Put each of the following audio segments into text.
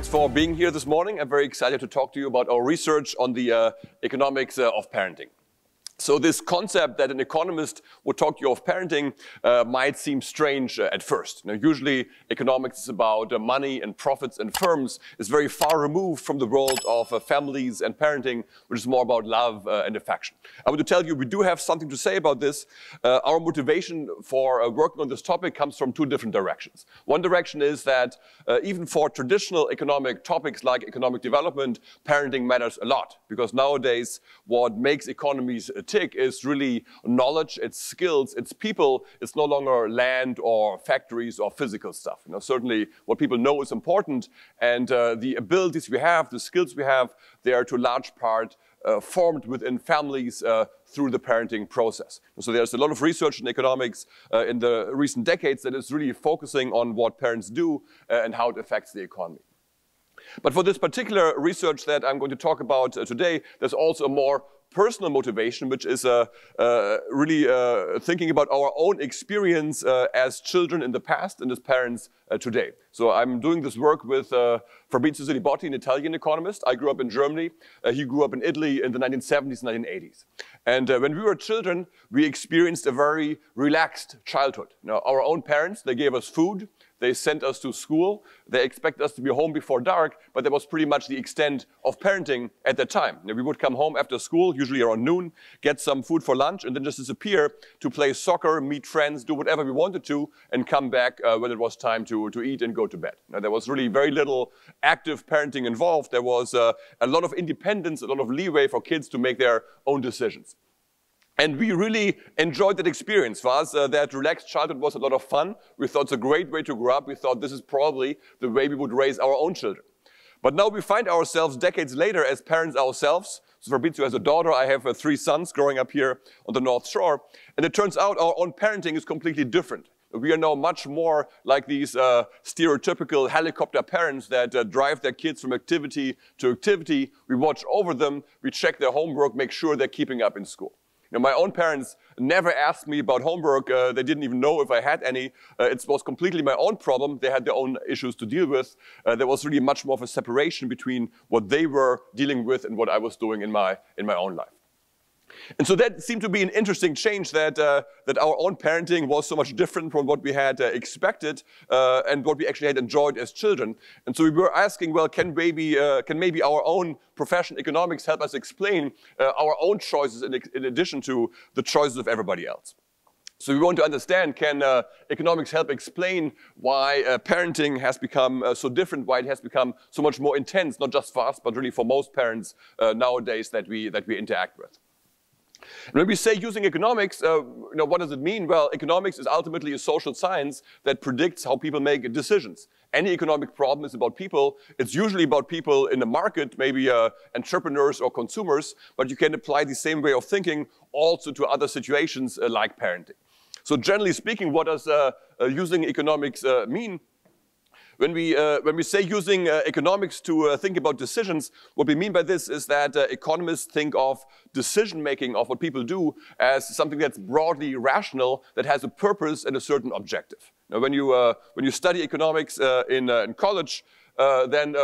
Thanks for being here this morning. I'm very excited to talk to you about our research on the economics of parenting. So this concept that an economist would talk to you of parenting might seem strange at first. Now, usually economics is about money and profits and firms. It's very far removed from the world of families and parenting, which is more about love and affection. I want to tell you we do have something to say about this. Our motivation for working on this topic comes from two different directions. One direction is that even for traditional economic topics like economic development, parenting matters a lot, because nowadays what makes economies tick is really knowledge, it's skills, it's people. It's no longer land or factories or physical stuff. You know, certainly what people know is important, and the abilities we have, the skills we have, they are to a large part formed within families through the parenting process. So there's a lot of research in economics in the recent decades that is really focusing on what parents do and how it affects the economy. But for this particular research that I'm going to talk about today, there's also a more personal motivation, which is really thinking about our own experience as children in the past and as parents today. So I'm doing this work with Fabrizio Zilibotti, an Italian economist. I grew up in Germany. He grew up in Italy in the 1970s, 1980s. And when we were children, we experienced a very relaxed childhood. Now, our own parents, they gave us food. They sent us to school. They expected us to be home before dark, but that was pretty much the extent of parenting at that time. We would come home after school, usually around noon, get some food for lunch, and then just disappear to play soccer, meet friends, do whatever we wanted to, and come back when it was time to eat and go to bed. Now, there was really very little active parenting involved. There was a lot of independence, a lot of leeway for kids to make their own decisions. And we really enjoyed that experience. For us, that relaxed childhood was a lot of fun. We thought it's a great way to grow up. We thought this is probably the way we would raise our own children. But now we find ourselves decades later as parents ourselves. So Fabrizio has a daughter. I have 3 sons growing up here on the North Shore. And it turns out our own parenting is completely different. We are now much more like these stereotypical helicopter parents that drive their kids from activity to activity. We watch over them. We check their homework, make sure they're keeping up in school. Now, my own parents never asked me about homework. They didn't even know if I had any. It was completely my own problem. They had their own issues to deal with. There was really much more of a separation between what they were dealing with and what I was doing in my own life. And so that seemed to be an interesting change, that our own parenting was so much different from what we had expected and what we actually had enjoyed as children. And so we were asking, well, can maybe our own profession, economics, help us explain our own choices in addition to the choices of everybody else? So we want to understand, can economics help explain why parenting has become so different, why it has become so much more intense, not just for us, but really for most parents nowadays that we interact with. And when we say using economics, what does it mean? Well, economics is ultimately a social science that predicts how people make decisions. Any economic problem is about people. It's usually about people in the market, maybe entrepreneurs or consumers, but you can apply the same way of thinking also to other situations like parenting. So generally speaking, what does using economics mean? When we say using economics to think about decisions, what we mean by this is that economists think of decision-making of what people do as something that's broadly rational, that has a purpose and a certain objective. Now, when you study economics in college, then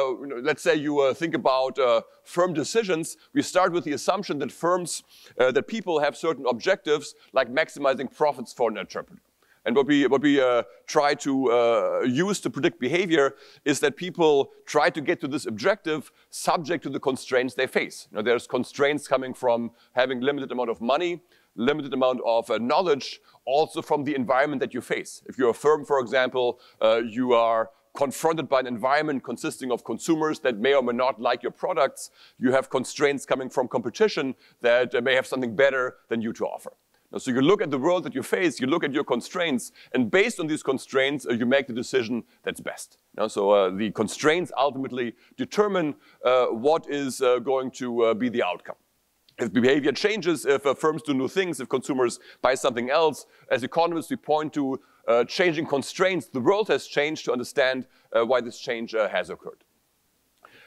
let's say you think about firm decisions. We start with the assumption that that people have certain objectives, like maximizing profits for an entrepreneur. And what we try to use to predict behavior is that people try to get to this objective subject to the constraints they face. There's constraints coming from having limited amount of money, limited amount of knowledge, also from the environment that you face. If you're a firm, for example, you are confronted by an environment consisting of consumers that may or may not like your products. You have constraints coming from competition that may have something better than you to offer. So you look at the world that you face, you look at your constraints, and based on these constraints, you make the decision that's best. So the constraints ultimately determine what is going to be the outcome. If behavior changes, if firms do new things, if consumers buy something else, as economists, we point to changing constraints. The world has changed to understand why this change has occurred.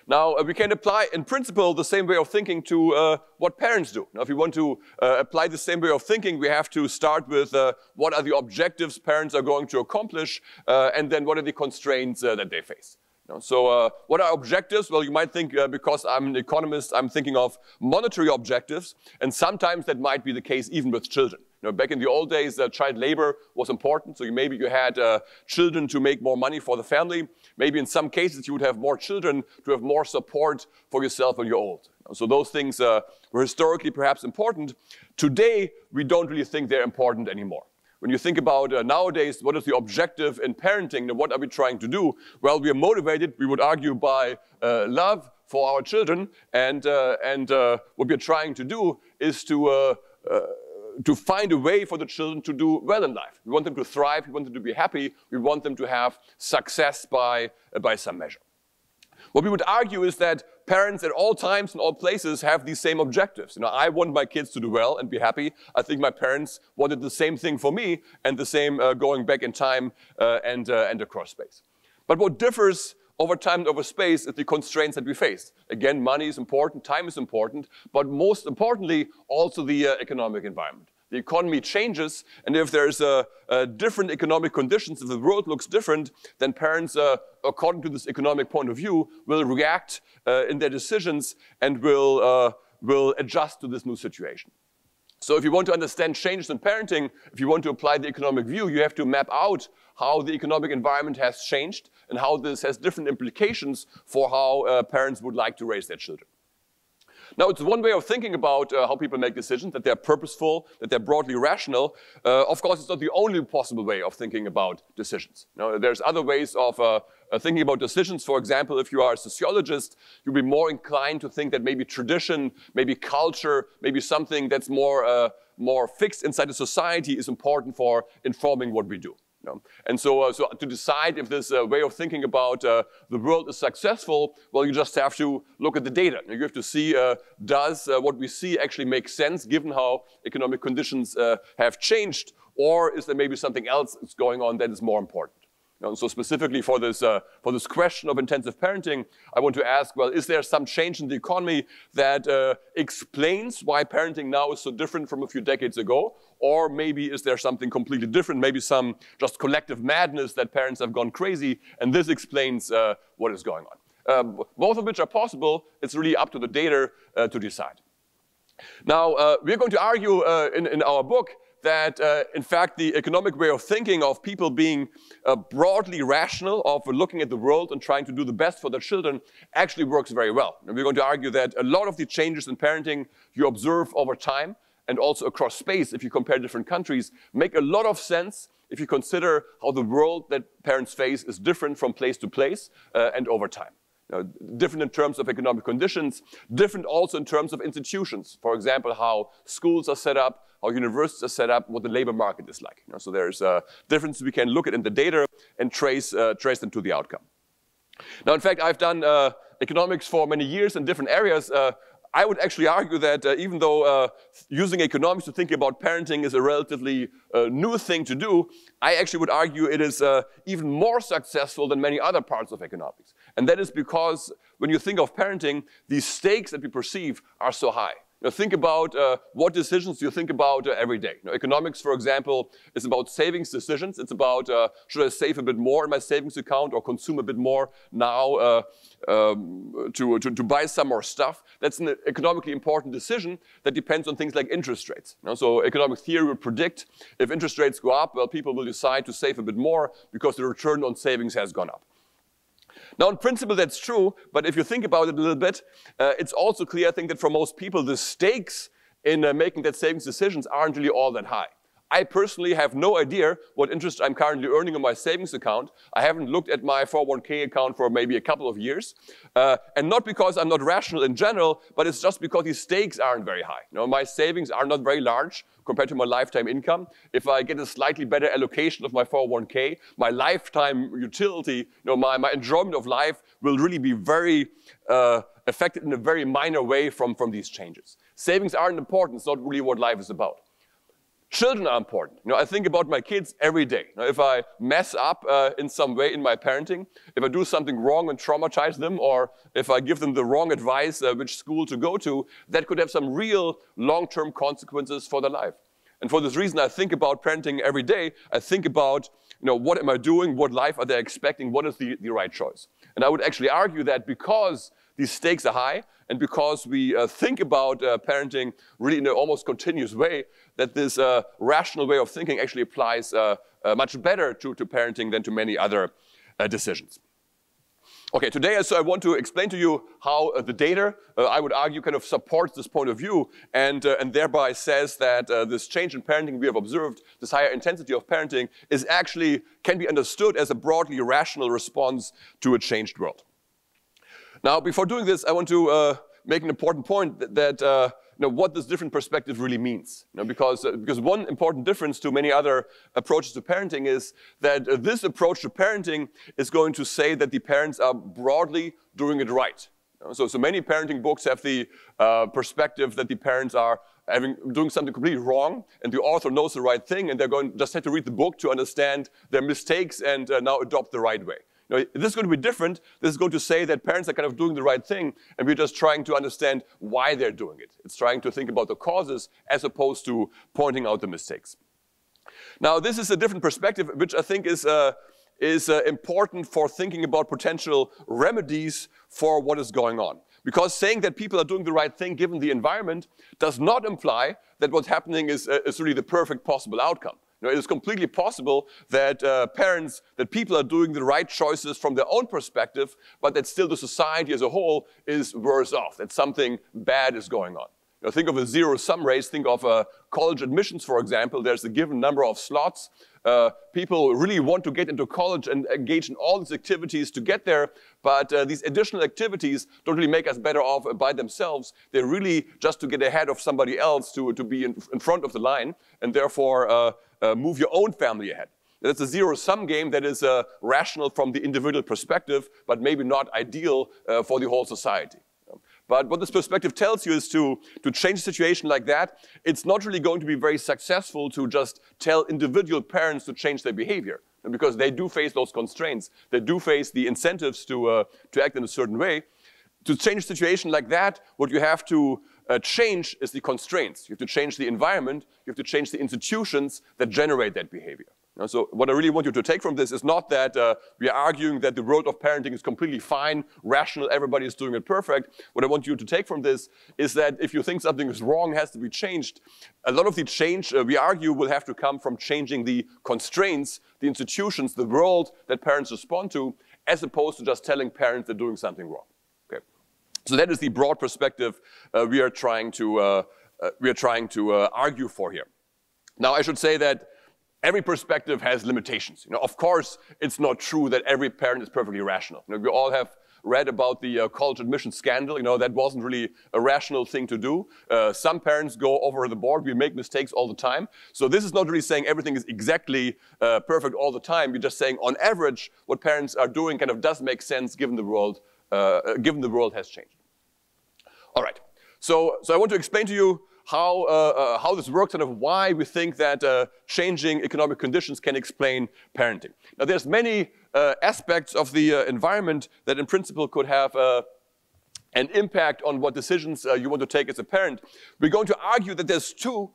Now, we can apply, in principle, the same way of thinking to what parents do. Now, if we want to apply the same way of thinking, we have to start with what are the objectives parents are going to accomplish, and then what are the constraints that they face. So what are objectives? Well, you might think because I'm an economist, I'm thinking of monetary objectives, and sometimes that might be the case even with children. Back in the old days, child labor was important, so maybe you had children to make more money for the family. Maybe in some cases you would have more children to have more support for yourself when you're old. So those things were historically perhaps important. Today, we don't really think they're important anymore. When you think about nowadays, what is the objective in parenting and what are we trying to do? Well, we are motivated, we would argue, by love for our children, and what we're trying to do is to find a way for the children to do well in life. We want them to thrive, we want them to be happy, we want them to have success by some measure. What we would argue is that parents at all times and all places have these same objectives. I want my kids to do well and be happy. I think my parents wanted the same thing for me, and the same going back in time and across space. But what differs over time and over space is the constraints that we face. Again, money is important, time is important, but most importantly, also the economic environment. The economy changes, and if there's different economic conditions, if the world looks different, then parents, according to this economic point of view, will react in their decisions and will adjust to this new situation. So if you want to understand changes in parenting, if you want to apply the economic view, you have to map out how the economic environment has changed and how this has different implications for how parents would like to raise their children. Now, it's one way of thinking about how people make decisions, that they're purposeful, that they're broadly rational. Of course, it's not the only possible way of thinking about decisions. There's other ways of thinking about decisions. For example, if you are a sociologist, you'll be more inclined to think that maybe tradition, maybe culture, maybe something that's more fixed inside the society is important for informing what we do. And so to decide if this way of thinking about the world is successful, well, you just have to look at the data. You have to see, does what we see actually make sense given how economic conditions have changed, or is there maybe something else that's going on that is more important? So specifically for this question of intensive parenting, I want to ask, well, is there some change in the economy that explains why parenting now is so different from a few decades ago? Or maybe is there something completely different, maybe some just collective madness that parents have gone crazy, and this explains what is going on. Both of which are possible. It's really up to the data to decide. Now, we're going to argue in our book that, in fact, the economic way of thinking of people being broadly rational, of looking at the world and trying to do the best for their children, actually works very well. And we're going to argue that a lot of the changes in parenting you observe over time, and also across space, if you compare different countries, make a lot of sense if you consider how the world that parents face is different from place to place and over time. Different in terms of economic conditions, different also in terms of institutions. For example, how schools are set up, how universities are set up, what the labor market is like. So there's a difference we can look at in the data and trace them to the outcome. Now, in fact, I've done economics for many years in different areas. I would actually argue that even though using economics to think about parenting is a relatively new thing to do, I actually would argue it is even more successful than many other parts of economics. And that is because when you think of parenting, the stakes that we perceive are so high. Think about what decisions you think about every day. Economics, for example, is about savings decisions. It's about should I save a bit more in my savings account or consume a bit more now to buy some more stuff. That's an economically important decision that depends on things like interest rates. So economic theory would predict if interest rates go up, well, people will decide to save a bit more because the return on savings has gone up. Now, in principle, that's true, but if you think about it a little bit, it's also clear, I think, that for most people, the stakes in making that savings decisions aren't really all that high. I personally have no idea what interest I'm currently earning on my savings account. I haven't looked at my 401k account for maybe a couple of years. And not because I'm not rational in general, but it's just because the stakes aren't very high. My savings are not very large compared to my lifetime income. If I get a slightly better allocation of my 401k, my lifetime utility, my enjoyment of life will really be very affected in a very minor way from these changes. Savings aren't important. It's not really what life is about. Children are important. I think about my kids every day. If I mess up in some way in my parenting, if I do something wrong and traumatize them, or if I give them the wrong advice which school to go to, that could have some real long-term consequences for their life. And for this reason, I think about parenting every day. I think about, what am I doing? What life are they expecting? What is the right choice? And I would actually argue that because these stakes are high and because we think about parenting really in an almost continuous way, that this rational way of thinking actually applies much better to parenting than to many other decisions. Okay, today so I want to explain to you how the data, I would argue, kind of supports this point of view and thereby says that this change in parenting we have observed, this higher intensity of parenting, is actually can be understood as a broadly rational response to a changed world. Now, before doing this, I want to make an important point that what this different perspective really means. Because one important difference to many other approaches to parenting is that this approach to parenting is going to say that the parents are broadly doing it right. So many parenting books have the perspective that the parents are doing something completely wrong, and the author knows the right thing, and they're going just have to read the book to understand their mistakes and now adopt the right way. This is going to be different. This is going to say that parents are kind of doing the right thing, and we're just trying to understand why they're doing it. It's trying to think about the causes as opposed to pointing out the mistakes. Now, this is a different perspective, which I think is important for thinking about potential remedies for what is going on. Because saying that people are doing the right thing given the environment does not imply that what's happening is really the perfect possible outcome. It is completely possible that people are doing the right choices from their own perspective, but that still the society as a whole is worse off, that something bad is going on. Think of a zero-sum race, think of college admissions, for example. There's a given number of slots. People really want to get into college and engage in all these activities to get there, but these additional activities don't really make us better off by themselves. They're really just to get ahead of somebody else, to be in front of the line, and therefore move your own family ahead. That's a zero-sum game that is rational from the individual perspective, but maybe not ideal for the whole society. But what this perspective tells you is to change a situation like that, it's not really going to be very successful to just tell individual parents to change their behavior, because they do face those constraints. They do face the incentives to act in a certain way. To change a situation like that, what you have to change is the constraints. You have to change the environment. You have to change the institutions that generate that behavior. So what I really want you to take from this is not that we are arguing that the world of parenting is completely fine, rational, everybody is doing it perfect. What I want you to take from this is that if you think something is wrong, has to be changed, a lot of the change, we argue, will have to come from changing the constraints, the institutions, the world that parents respond to, as opposed to just telling parents they're doing something wrong. Okay. So that is the broad perspective we are trying to argue for here. Now, I should say that every perspective has limitations. Of course, it's not true that every parent is perfectly rational. We all have read about the college admission scandal. That wasn't really a rational thing to do. Some parents go over the board. We make mistakes all the time. So this is not really saying everything is exactly perfect all the time. We're just saying, on average, what parents are doing kind of does make sense given the world has changed. All right. So I want to explain to you how this works and why we think that changing economic conditions can explain parenting. Now, there's many aspects of the environment that in principle could have an impact on what decisions you want to take as a parent. We're going to argue that there's two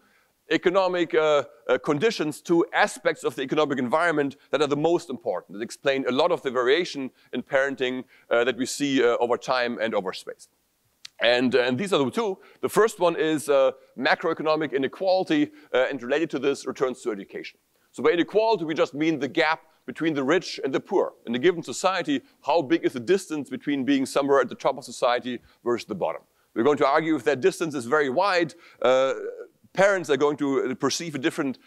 economic conditions, two aspects of the economic environment that are the most important, that explain a lot of the variation in parenting that we see over time and over space. And these are the two. The first one is macroeconomic inequality, and related to this, returns to education. So by inequality, we just mean the gap between the rich and the poor. In a given society, how big is the distance between being somewhere at the top of society versus the bottom? We're going to argue if that distance is very wide, parents are going to perceive a different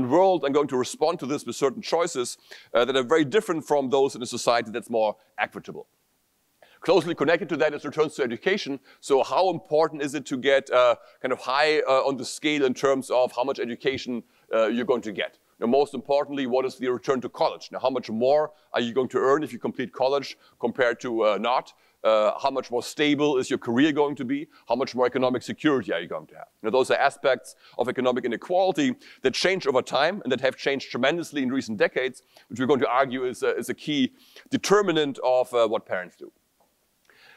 world and going to respond to this with certain choices that are very different from those in a society that's more equitable. Closely connected to that is returns to education. So how important is it to get kind of high on the scale in terms of how much education you're going to get? Now, most importantly, what is the return to college? Now, how much more are you going to earn if you complete college compared to not? How much more stable is your career going to be? How much more economic security are you going to have? Now, those are aspects of economic inequality that change over time and that have changed tremendously in recent decades, which we're going to argue is a key determinant of what parents do.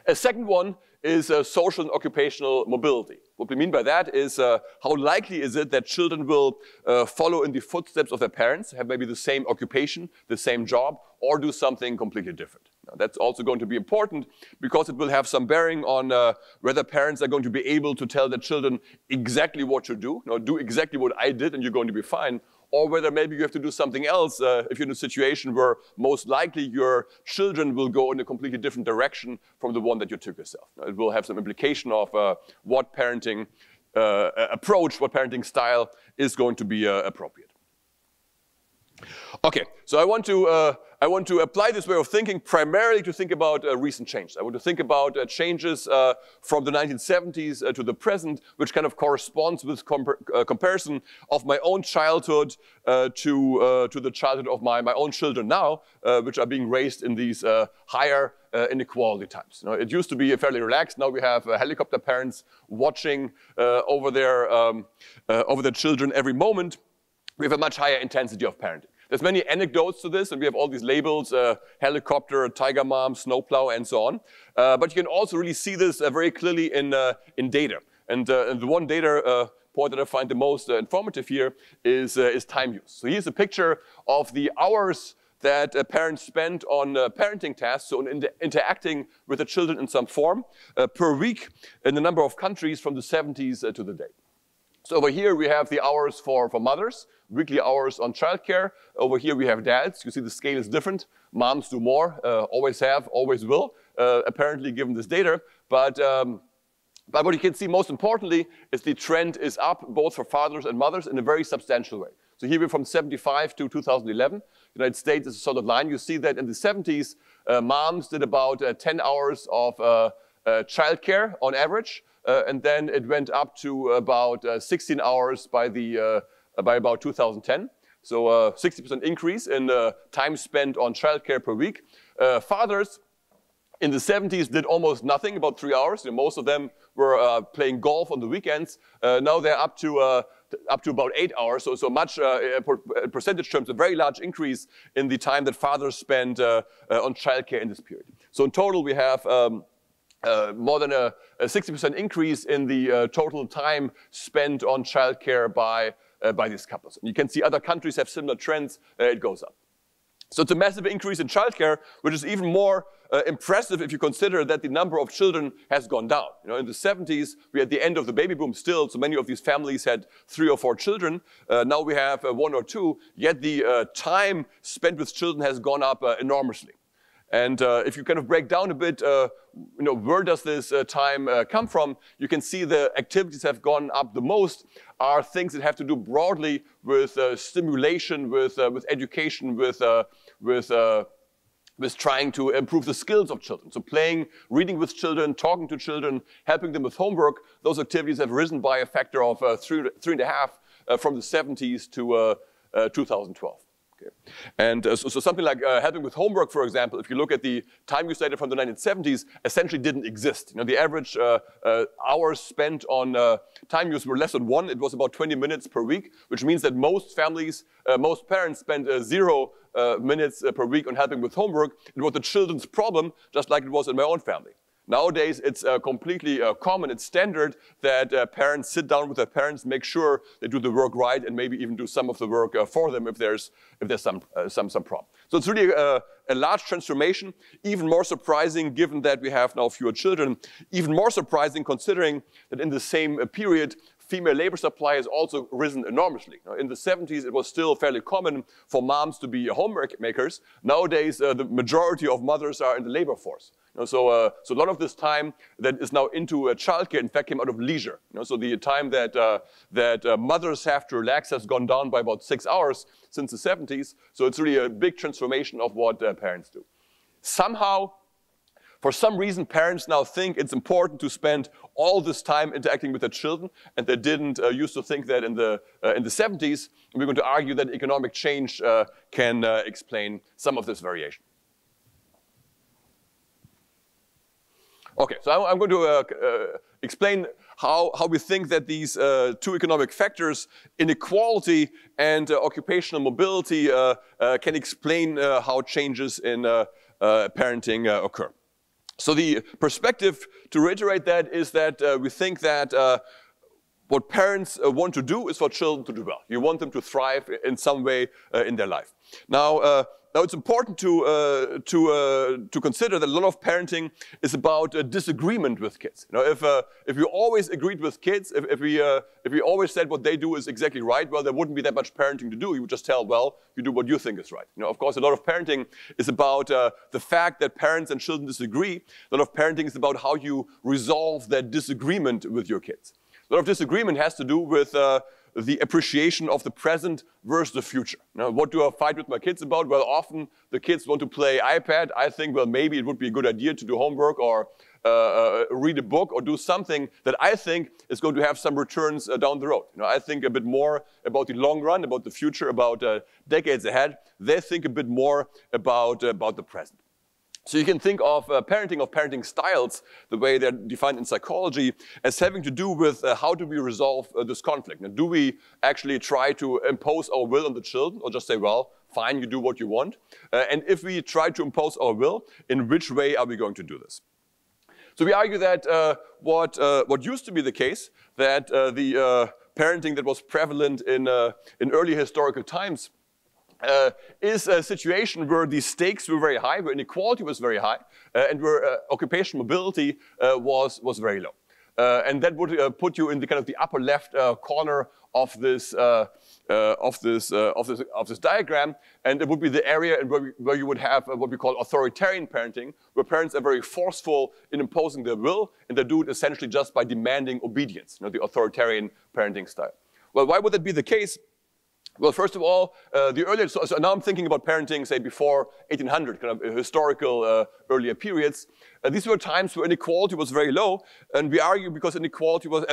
A second one is social and occupational mobility. What we mean by that is how likely is it that children will follow in the footsteps of their parents, have maybe the same occupation, the same job, or do something completely different. Now, that's also going to be important because it will have some bearing on whether parents are going to be able to tell their children exactly what to do, do exactly what I did and you're going to be fine, or whether maybe you have to do something else if you're in a situation where most likely your children will go in a completely different direction from the one that you took yourself. Now, it will have some implication of what parenting approach, what parenting style is going to be appropriate. Okay, so I want to apply this way of thinking primarily to think about recent change. I want to think about changes from the 1970s to the present, which kind of corresponds with comparison of my own childhood to the childhood of my own children now, which are being raised in these higher inequality times. It used to be fairly relaxed. Now we have helicopter parents watching over their children every moment. We have a much higher intensity of parenting. There's many anecdotes to this, and we have all these labels, helicopter, tiger mom, snowplow, and so on. But you can also really see this very clearly in data. And the one data point that I find the most informative here is time use. So here's a picture of the hours that parents spend on parenting tasks, so on interacting with the children in some form, per week in a number of countries from the 70s to the day. So over here we have the hours for mothers, weekly hours on childcare. Over here we have dads. You see the scale is different. Moms do more, always have, always will, apparently given this data. But what you can see most importantly is the trend is up both for fathers and mothers in a very substantial way. So here we're from 75 to 2011. United States is a solid line. You see that in the 70s, moms did about 10 hours of childcare on average. And then it went up to about 16 hours by about 2010. So 60% increase in time spent on childcare per week. Fathers in the 70s did almost nothing, about 3 hours. Most of them were playing golf on the weekends. Now they're up to about 8 hours. So much, in percentage terms, a very large increase in the time that fathers spend on childcare in this period. So in total, we have more than a 60% increase in the total time spent on childcare by these couples. And you can see other countries have similar trends. It goes up. So it's a massive increase in childcare, which is even more impressive if you consider that the number of children has gone down. In the 70s, we had the end of the baby boom still, so many of these families had 3 or 4 children. Now we have 1 or 2, yet the time spent with children has gone up enormously. And if you kind of break down a bit, where does this time come from? You can see the activities have gone up the most are things that have to do broadly with stimulation, with education, with trying to improve the skills of children. So playing, reading with children, talking to children, helping them with homework. Those activities have risen by a factor of 3.5 from the 70s to 2012. Okay. And so something like helping with homework, for example, if you look at the time use data from the 1970s, essentially didn't exist. The average hours spent on time use were less than 1. It was about 20 minutes per week, which means that most families, most parents spent 0 minutes per week on helping with homework. It was the children's problem, just like it was in my own family. Nowadays, it's completely common, it's standard that parents sit down with their parents, make sure they do the work right, and maybe even do some of the work for them if there's some problem. So it's really a large transformation, even more surprising given that we have now fewer children, even more surprising considering that in the same period, female labor supply has also risen enormously. In the 70s, it was still fairly common for moms to be homemakers. Nowadays, the majority of mothers are in the labor force. So a lot of this time that is now into childcare, in fact, came out of leisure. So the time that mothers have to relax has gone down by about 6 hours since the 70s. So it's really a big transformation of what parents do. Somehow, for some reason, parents now think it's important to spend all this time interacting with their children, and they didn't used to think that in the 70s. And we're going to argue that economic change can explain some of this variation. Okay, so I'm going to explain how we think that these 2 economic factors, inequality and occupational mobility, can explain how changes in parenting occur. So the perspective, to reiterate that, is that we think that what parents want to do is for children to do well. You want them to thrive in some way in their life. Now it's important to consider that a lot of parenting is about disagreement with kids. You know, if you always agreed with kids, if we always said what they do is exactly right, well, there wouldn't be that much parenting to do. You would just tell, well, you do what you think is right. You know, of course, a lot of parenting is about the fact that parents and children disagree. A lot of parenting is about how you resolve that disagreement with your kids. A lot of disagreement has to do with the appreciation of the present versus the future. Now, what do I fight with my kids about? Well, often the kids want to play iPad. I think, well, maybe it would be a good idea to do homework or read a book or do something that I think is going to have some returns down the road. You know, I think a bit more about the long run, about the future, about decades ahead. They think a bit more about the present. So you can think of parenting styles, the way they're defined in psychology, as having to do with how do we resolve this conflict. Now, do we actually try to impose our will on the children or just say, well, fine, you do what you want? And if we try to impose our will, in which way are we going to do this? So we argue that what used to be the case, that the parenting that was prevalent in early historical times is a situation where the stakes were very high, where inequality was very high, and where occupational mobility was very low. And that would put you in the kind of the upper left corner of this diagram, and it would be the area where you would have what we call authoritarian parenting, where parents are very forceful in imposing their will, and they do it essentially just by demanding obedience. You know, the authoritarian parenting style. Well, why would that be the case? Well, first of all, the earlier, so now I'm thinking about parenting, say, before 1800, kind of historical earlier periods. These were times where inequality was very low, and we argue because inequality was,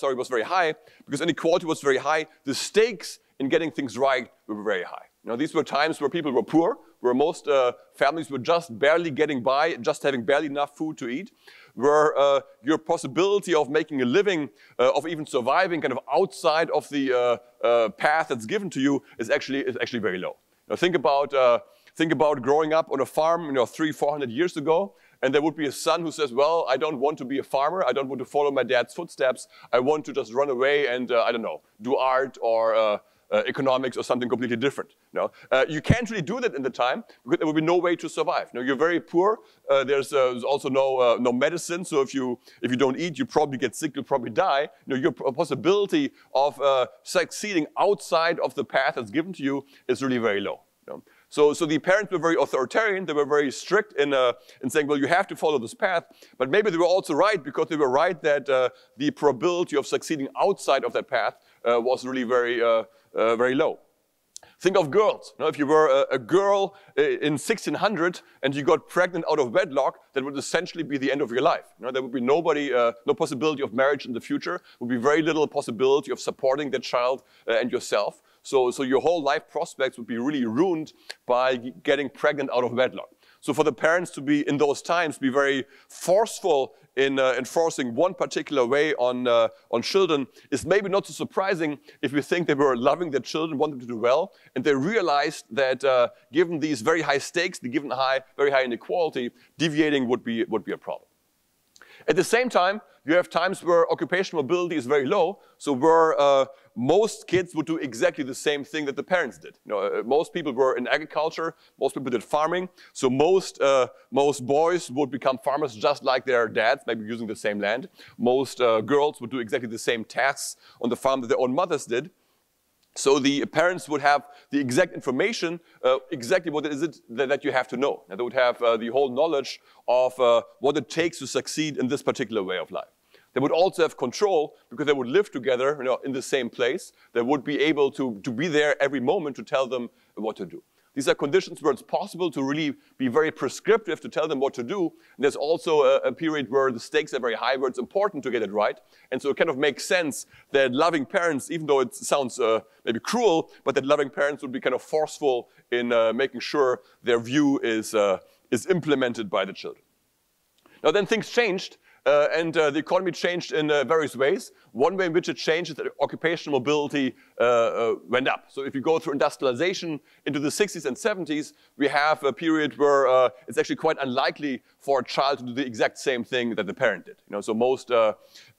was very high, because inequality was very high, the stakes in getting things right were very high. You know, these were times where people were poor, where most families were just barely getting by, just having barely enough food to eat, where your possibility of making a living, of even surviving kind of outside of the path that's given to you is actually very low. Now think about growing up on a farm, you know, 300-400 years ago, and there would be a son who says, well, I don't want to be a farmer, I don't want to follow my dad's footsteps, I want to just run away and, I don't know, do art or economics or something completely different. You know? You can't really do that in the time because there will be no way to survive. You know, you're very poor. There's also no medicine. So if you don't eat, you probably get sick. You'll probably die. You know, your possibility of succeeding outside of the path that's given to you is really very low. You know? So the parents were very authoritarian. They were very strict in saying, well, you have to follow this path. But maybe they were also right because they were right that the probability of succeeding outside of that path was really very low. Think of girls. You know, if you were a girl in 1600 and you got pregnant out of wedlock, that would essentially be the end of your life. You know, there would be no possibility of marriage in the future. There would be very little possibility of supporting that child and yourself. So your whole life prospects would be really ruined by getting pregnant out of wedlock. So for the parents to be, in those times, be very forceful in enforcing one particular way on children is maybe not so surprising if we think they were loving their children, wanted to do well, and they realized that given these very high stakes, given very high inequality, deviating would be a problem. At the same time, you have times where occupational mobility is very low, so where most kids would do exactly the same thing that the parents did. You know, most people were in agriculture, most people did farming, so most boys would become farmers just like their dads, maybe using the same land. Most girls would do exactly the same tasks on the farm that their own mothers did. So the parents would have the exact information, exactly what is it that you have to know. And they would have the whole knowledge of what it takes to succeed in this particular way of life. They would also have control because they would live together, you know, in the same place. They would be able to be there every moment to tell them what to do. These are conditions where it's possible to really be very prescriptive to tell them what to do. And there's also a period where the stakes are very high, where it's important to get it right. And so it kind of makes sense that loving parents, even though it sounds maybe cruel, but that loving parents would be kind of forceful in making sure their view is implemented by the children. Now then things changed. And the economy changed in various ways. One way in which it changed is that occupational mobility went up. So if you go through industrialization into the 60s and 70s, we have a period where it's actually quite unlikely for a child to do the exact same thing that the parent did. You know, so most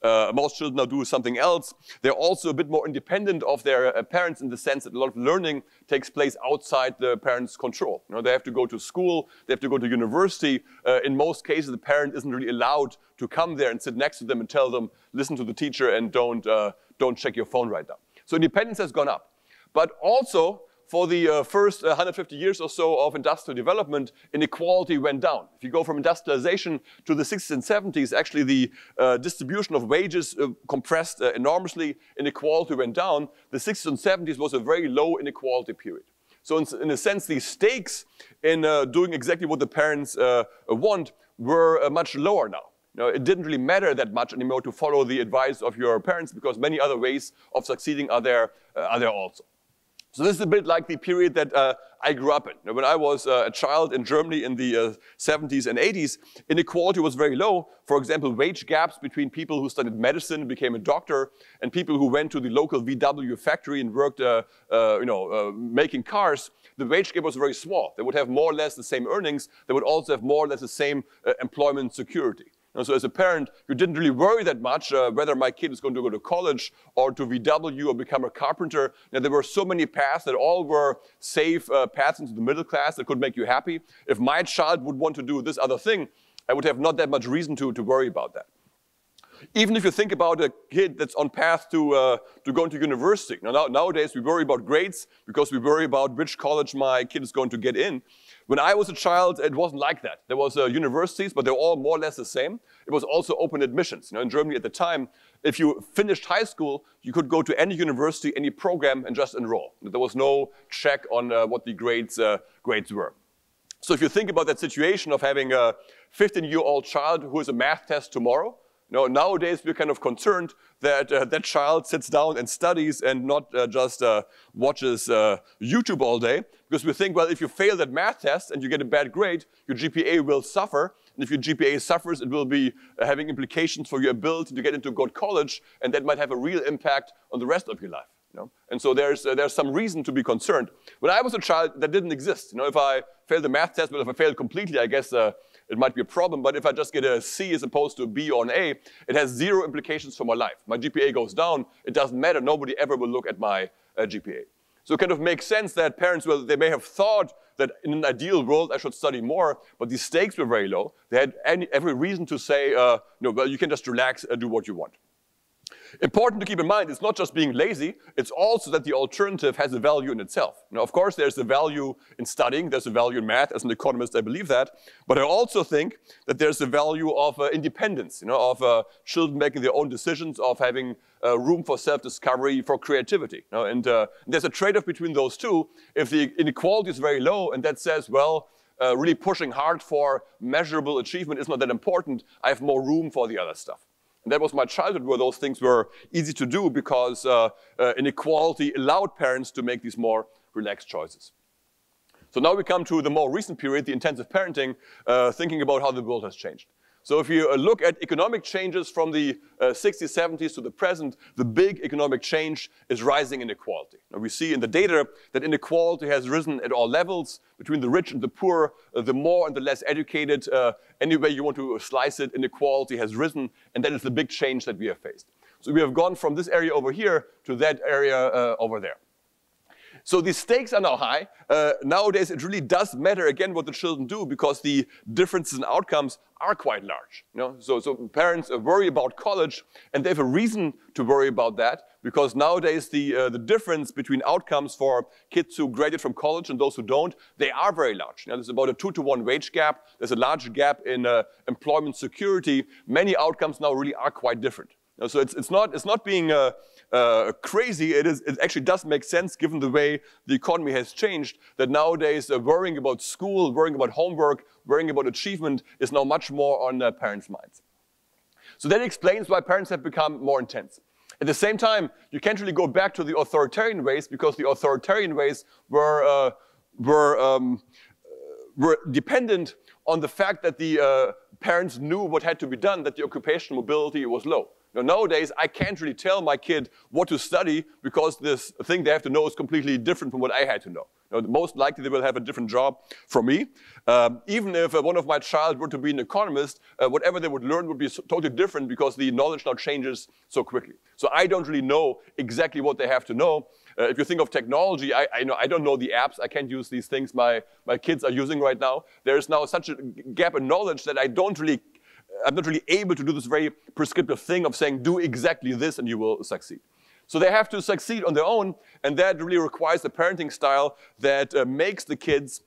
Most children now do something else. They're also a bit more independent of their parents in the sense that a lot of learning takes place outside the parents' control. You know, they have to go to school, they have to go to university. In most cases, the parent isn't really allowed to come there and sit next to them and tell them, listen to the teacher and don't check your phone right now. So independence has gone up. But also, for the first 150 years or so of industrial development, inequality went down. If you go from industrialization to the 60s and 70s, actually the distribution of wages compressed enormously, inequality went down. The 60s and 70s was a very low inequality period. So in a sense, the stakes in doing exactly what the parents want were much lower now. You know, it didn't really matter that much anymore to follow the advice of your parents because many other ways of succeeding are there also. So this is a bit like the period that I grew up in. You know, when I was a child in Germany in the 70s and 80s, inequality was very low. For example, wage gaps between people who studied medicine and became a doctor and people who went to the local VW factory and worked making cars, the wage gap was very small. They would have more or less the same earnings. They would also have more or less the same employment security. And so as a parent, you didn't really worry that much whether my kid is going to go to college or to VW or become a carpenter. Now, there were so many paths that all were safe paths into the middle class that could make you happy. If my child would want to do this other thing, I would have not that much reason to worry about that. Even if you think about a kid that's on path to going to university. Nowadays, we worry about grades because we worry about which college my kid is going to get in. When I was a child, it wasn't like that. There was universities, but they were all more or less the same. It was also open admissions. You know, in Germany at the time, if you finished high school, you could go to any university, any program, and just enroll. There was no check on what the grades were. So if you think about that situation of having a 15-year-old child who has a math test tomorrow, nowadays we're kind of concerned that that child sits down and studies and not just watches YouTube all day, because we think, well, if you fail that math test and you get a bad grade, your GPA will suffer. And if your GPA suffers, it will be having implications for your ability to get into a good college, and that might have a real impact on the rest of your life. You know? And so there's some reason to be concerned. When I was a child, that didn't exist. You know, if I failed the math test, but if I failed completely, I guess it might be a problem. But if I just get a C as opposed to a B or an A, it has zero implications for my life. My GPA goes down. It doesn't matter. Nobody ever will look at my GPA. So it kind of makes sense that parents, well, they may have thought that in an ideal world I should study more, but the stakes were very low. They had every reason to say, no, well, you can just relax and do what you want. Important to keep in mind, it's not just being lazy, it's also that the alternative has a value in itself. Now, of course, there's a value in studying, there's a value in math. As an economist, I believe that. But I also think that there's a value of independence, of children making their own decisions, of having room for self-discovery, for creativity. And there's a trade-off between those two. If the inequality is very low, and that says, well, really pushing hard for measurable achievement is not that important, I have more room for the other stuff. And that was my childhood, where those things were easy to do because inequality allowed parents to make these more relaxed choices. So now we come to the more recent period, the intensive parenting, thinking about how the world has changed. So if you look at economic changes from the 60s, 70s to the present, the big economic change is rising inequality. Now we see in the data that inequality has risen at all levels, between the rich and the poor, the more and the less educated. Any way you want to slice it, inequality has risen, and that is the big change that we have faced. So we have gone from this area over here to that area over there. So the stakes are now high. Nowadays, it really does matter, again, what the children do, because the differences in outcomes are quite large. So parents worry about college, and they have a reason to worry about that, because nowadays the difference between outcomes for kids who graduate from college and those who don't, they are very large. There's about a 2-to-1 wage gap. There's a large gap in employment security. Many outcomes now really are quite different. So it's not being crazy. It actually does make sense, given the way the economy has changed, that nowadays worrying about school, worrying about homework, worrying about achievement is now much more on parents' minds. So that explains why parents have become more intense. At the same time, you can't really go back to the authoritarian ways, because the authoritarian ways were dependent on the fact that the parents knew what had to be done, that the occupational mobility was low. Nowadays, I can't really tell my kid what to study, because this thing they have to know is completely different from what I had to know. Most likely they will have a different job from me. Even if one of my child were to be an economist, whatever they would learn would be totally different because the knowledge now changes so quickly. So I don't really know exactly what they have to know. If you think of technology, I don't know the apps. I can't use these things my kids are using right now. There is now such a gap in knowledge that I'm not really able to do this very prescriptive thing of saying, do exactly this and you will succeed. So they have to succeed on their own, and that really requires a parenting style that makes the kids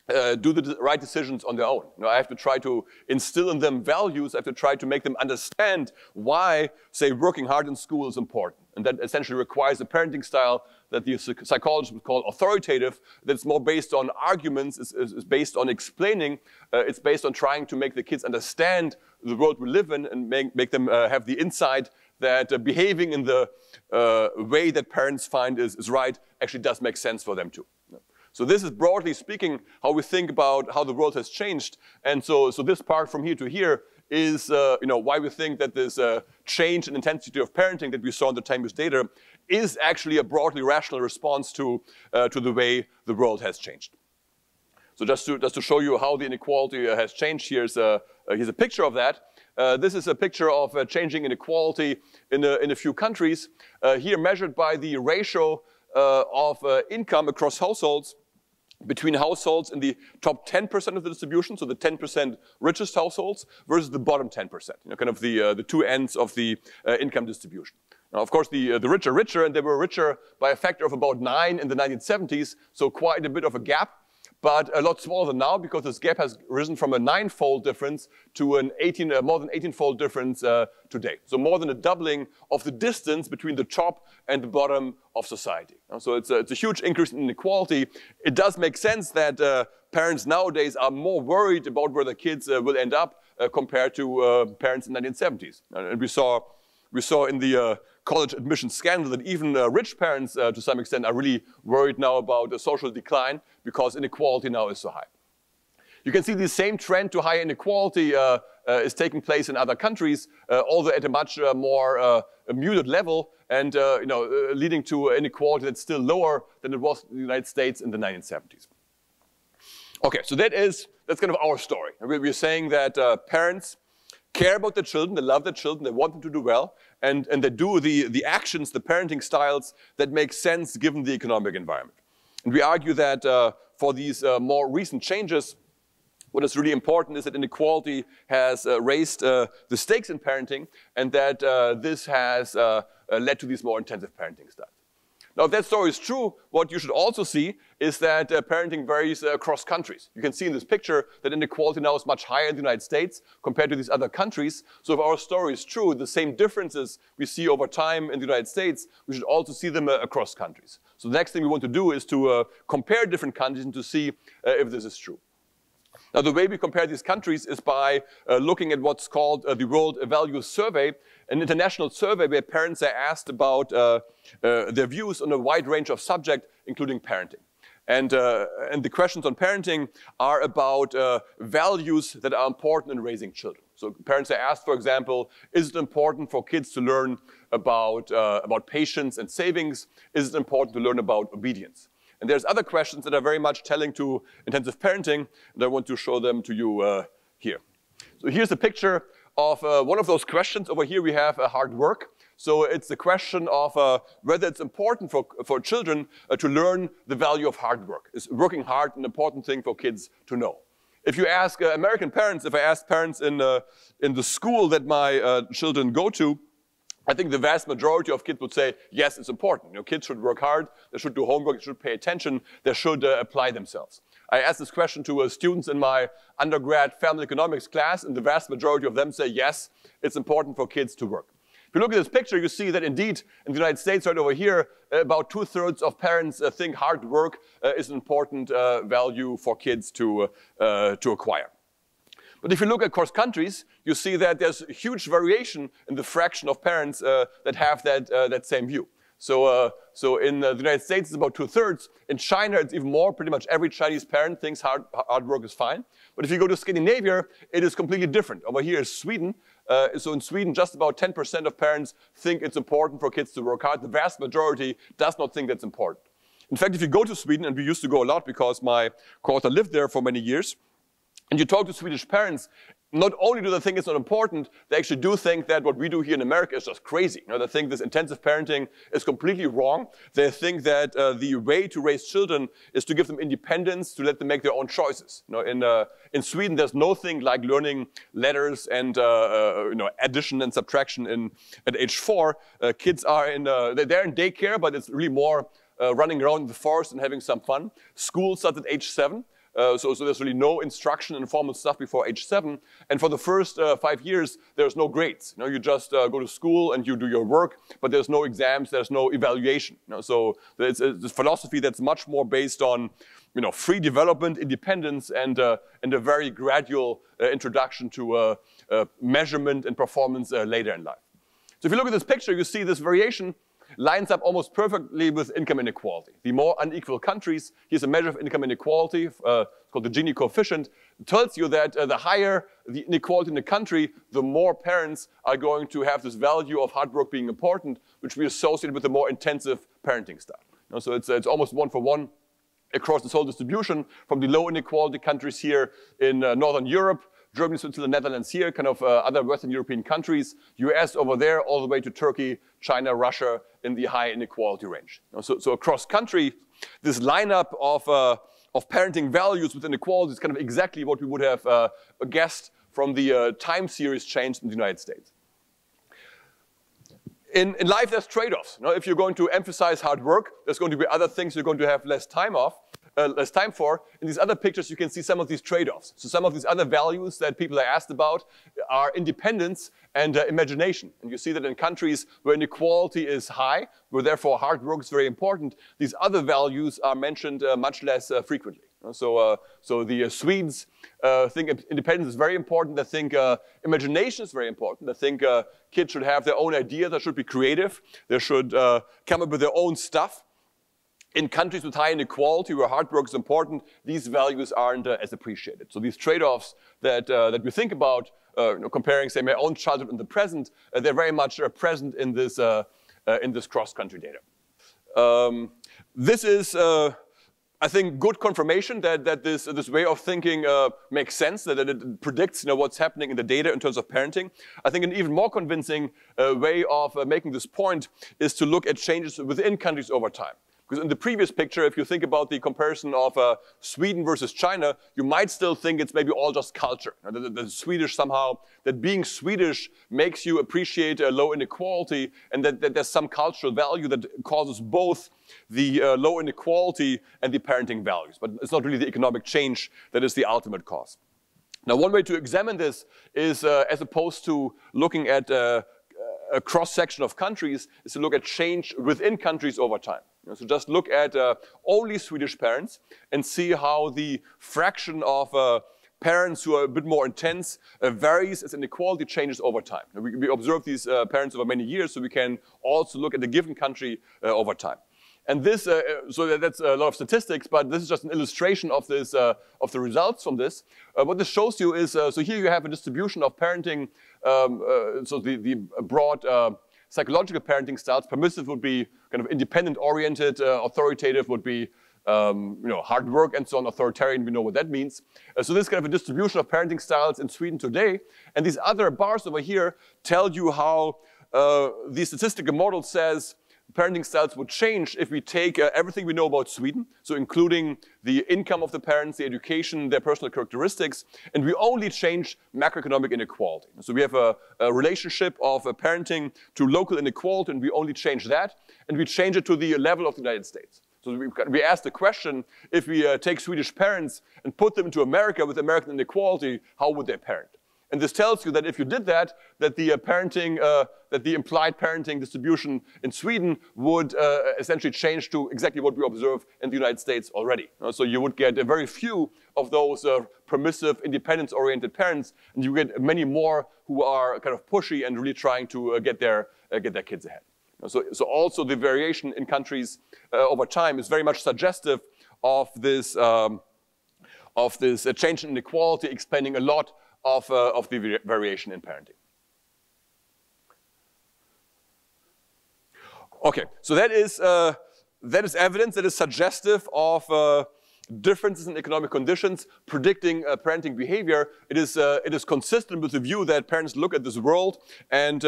do the right decisions on their own. I have to try to instill in them values. I have to try to make them understand why, say, working hard in school is important. And that essentially requires a parenting style that the psychologists would call authoritative, that's more based on arguments, is based on explaining. It's based on trying to make the kids understand the world we live in and make them have the insight that behaving in the way that parents find is right actually does make sense for them too. So this is broadly speaking how we think about how the world has changed. And so this part from here to here is why we think that this change in intensity of parenting that we saw in the time-use data is actually a broadly rational response to the way the world has changed. So just to show you how the inequality has changed, here's a picture of that. This is a picture of changing inequality in a few countries. Here measured by the ratio of income across households between households in the top 10% of the distribution, so the 10% richest households, versus the bottom 10%, kind of the two ends of the income distribution. Now, of course, the rich are richer, and they were richer by a factor of about 9 in the 1970s, so quite a bit of a gap, but a lot smaller than now because this gap has risen from a 9-fold difference to an more than 18-fold difference today. So more than a doubling of the distance between the top and the bottom of society. So it's a huge increase in inequality. It does make sense that parents nowadays are more worried about where their kids will end up compared to parents in the 1970s. And we saw in the college admission scandal that even rich parents, to some extent, are really worried now about a social decline because inequality now is so high. You can see the same trend to high inequality is taking place in other countries, although at a much more muted level, and leading to inequality that's still lower than it was in the United States in the 1970s. Okay, so that's kind of our story. We're saying that parents care about their children, they love their children, they want them to do well, and they do the actions, the parenting styles that make sense given the economic environment. And we argue that for these more recent changes, what is really important is that inequality has raised the stakes in parenting, and that this has led to these more intensive parenting styles. Now, if that story is true, what you should also see is that parenting varies across countries. You can see in this picture that inequality now is much higher in the United States compared to these other countries. So if our story is true, the same differences we see over time in the United States, we should also see them across countries. So the next thing we want to do is to compare different countries and to see if this is true. Now, the way we compare these countries is by looking at what's called the World Values Survey, an international survey where parents are asked about their views on a wide range of subjects, including parenting. And the questions on parenting are about values that are important in raising children. So parents are asked, for example, is it important for kids to learn about patience and savings? Is it important to learn about obedience? And there's other questions that are very much telling to intensive parenting, and I want to show them to you here. So here's a picture of one of those questions. Over here we have hard work. So it's the question of whether it's important for children to learn the value of hard work. Is working hard an important thing for kids to know? If you ask American parents, if I ask parents in the school that my children go to, I think the vast majority of kids would say, yes, it's important. Kids should work hard, they should do homework, they should pay attention, they should apply themselves. I asked this question to students in my undergrad family economics class, and the vast majority of them say, yes, it's important for kids to work. If you look at this picture, you see that indeed, in the United States, right over here, about 2/3 of parents think hard work is an important value for kids to acquire. But if you look across countries, you see that there's a huge variation in the fraction of parents that have that same view. So in the United States, it's about 2/3. In China, it's even more. Pretty much every Chinese parent thinks hard work is fine. But if you go to Scandinavia, it is completely different. Over here is Sweden. So in Sweden, just about 10% of parents think it's important for kids to work hard. The vast majority does not think that's important. In fact, if you go to Sweden, and we used to go a lot because my co-author lived there for many years, and you talk to Swedish parents, not only do they think it's not important, they actually do think that what we do here in America is just crazy. You know, they think this intensive parenting is completely wrong. They think that the way to raise children is to give them independence, to let them make their own choices. You know, in Sweden, there's nothing like learning letters and you know, addition and subtraction at age 4. Kids are they're in daycare, but it's really more running around in the forest and having some fun. School starts at age 7. So there's really no instruction and formal stuff before age 7. And for the first 5 years, there's no grades. You know, you just go to school and you do your work, but there's no exams, there's no evaluation. You know, so it's a philosophy that's much more based on, you know, free development, independence, and a very gradual introduction to measurement and performance later in life. So if you look at this picture, you see this variation lines up almost perfectly with income inequality. The more unequal countries, here's a measure of income inequality, it's called the Gini coefficient. It tells you that the higher the inequality in the country, the more parents are going to have this value of hard work being important, which we associate with the more intensive parenting style. You know, so it's almost 1-for-1 across this whole distribution from the low inequality countries here in Northern Europe, Germany, Switzerland, Netherlands here, kind of other Western European countries, US over there, all the way to Turkey, China, Russia in the high inequality range. You know, so across country, this lineup of parenting values with inequality is kind of exactly what we would have guessed from the time series change in the United States. In life, there's trade-offs. You know, if you're going to emphasize hard work, there's going to be other things you're going to have less time for. In these other pictures, you can see some of these trade-offs. So some of these other values that people are asked about are independence and imagination. And you see that in countries where inequality is high, where therefore hard work is very important, these other values are mentioned much less frequently. So the Swedes think independence is very important. They think imagination is very important. They think kids should have their own ideas. They should be creative. They should come up with their own stuff. In countries with high inequality, where hard work is important, these values aren't as appreciated. So these trade-offs that we think about, you know, comparing, say, my own childhood and the present, they're very much present in this cross-country data. This is, I think, good confirmation that this way of thinking makes sense, that it predicts, you know, what's happening in the data in terms of parenting. I think an even more convincing way of making this point is to look at changes within countries over time. Because in the previous picture, if you think about the comparison of Sweden versus China, you might still think it's maybe all just culture. You know, the Swedish somehow, that being Swedish makes you appreciate low inequality, and that there's some cultural value that causes both the low inequality and the parenting values. But it's not really the economic change that is the ultimate cause. Now, one way to examine this is, as opposed to looking at a cross-section of countries, is to look at change within countries over time. You know, so just look at only Swedish parents and see how the fraction of parents who are a bit more intense varies as inequality changes over time. We observe these parents over many years, so we can also look at the given country over time. And this, so that's a lot of statistics, but this is just an illustration of this, of the results from this. What this shows you is, so here you have a distribution of parenting, so the broad psychological parenting styles. Permissive would be kind of independent-oriented, authoritative would be you know, hard work and so on. Authoritarian, we know what that means. So this is kind of a distribution of parenting styles in Sweden today. And these other bars over here tell you how the statistical model says parenting styles would change if we take everything we know about Sweden, so including the income of the parents, the education, their personal characteristics, and we only change macroeconomic inequality. So we have a relationship of parenting to local inequality, and we only change that, and we change it to the level of the United States. So we asked the question, if we take Swedish parents and put them into America with American inequality, how would they parent? And this tells you that if you did that, that the implied parenting distribution in Sweden would essentially change to exactly what we observe in the United States already. So you would get a very few of those permissive, independence-oriented parents, and you get many more who are kind of pushy and really trying to get their kids ahead. So also the variation in countries over time is very much suggestive of this change in inequality, explaining a lot of the variation in parenting. Okay, so that is that is evidence that is suggestive of differences in economic conditions predicting parenting behavior. It is consistent with the view that parents look at this world and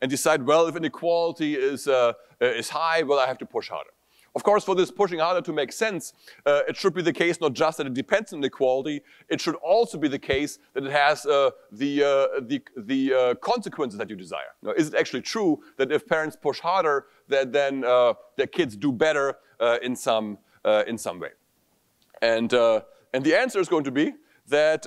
decide, well, if inequality is high, well, I have to push harder. Of course, for this pushing harder to make sense, it should be the case not just that it depends on inequality, it should also be the case that it has the consequences that you desire. Now, is it actually true that if parents push harder, that then their kids do better in some way? And the answer is going to be that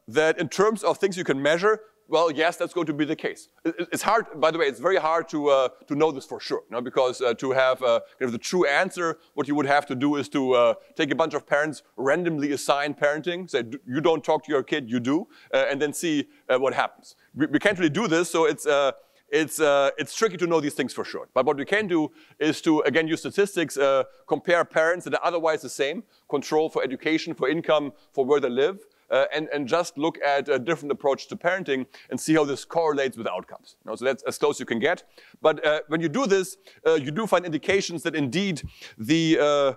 that in terms of things you can measure, well, yes, that's going to be the case. It's hard, by the way, it's very hard to know this for sure, because to have kind of the true answer, what you would have to do is to take a bunch of parents, randomly assign parenting, say, you don't talk to your kid, you do, and then see what happens. We can't really do this, so it's tricky to know these things for sure. But what we can do is to, again, use statistics, compare parents that are otherwise the same, control for education, for income, for where they live, and just look at a different approach to parenting and see how this correlates with outcomes. So that's as close as you can get. But when you do this, you do find indications that indeed the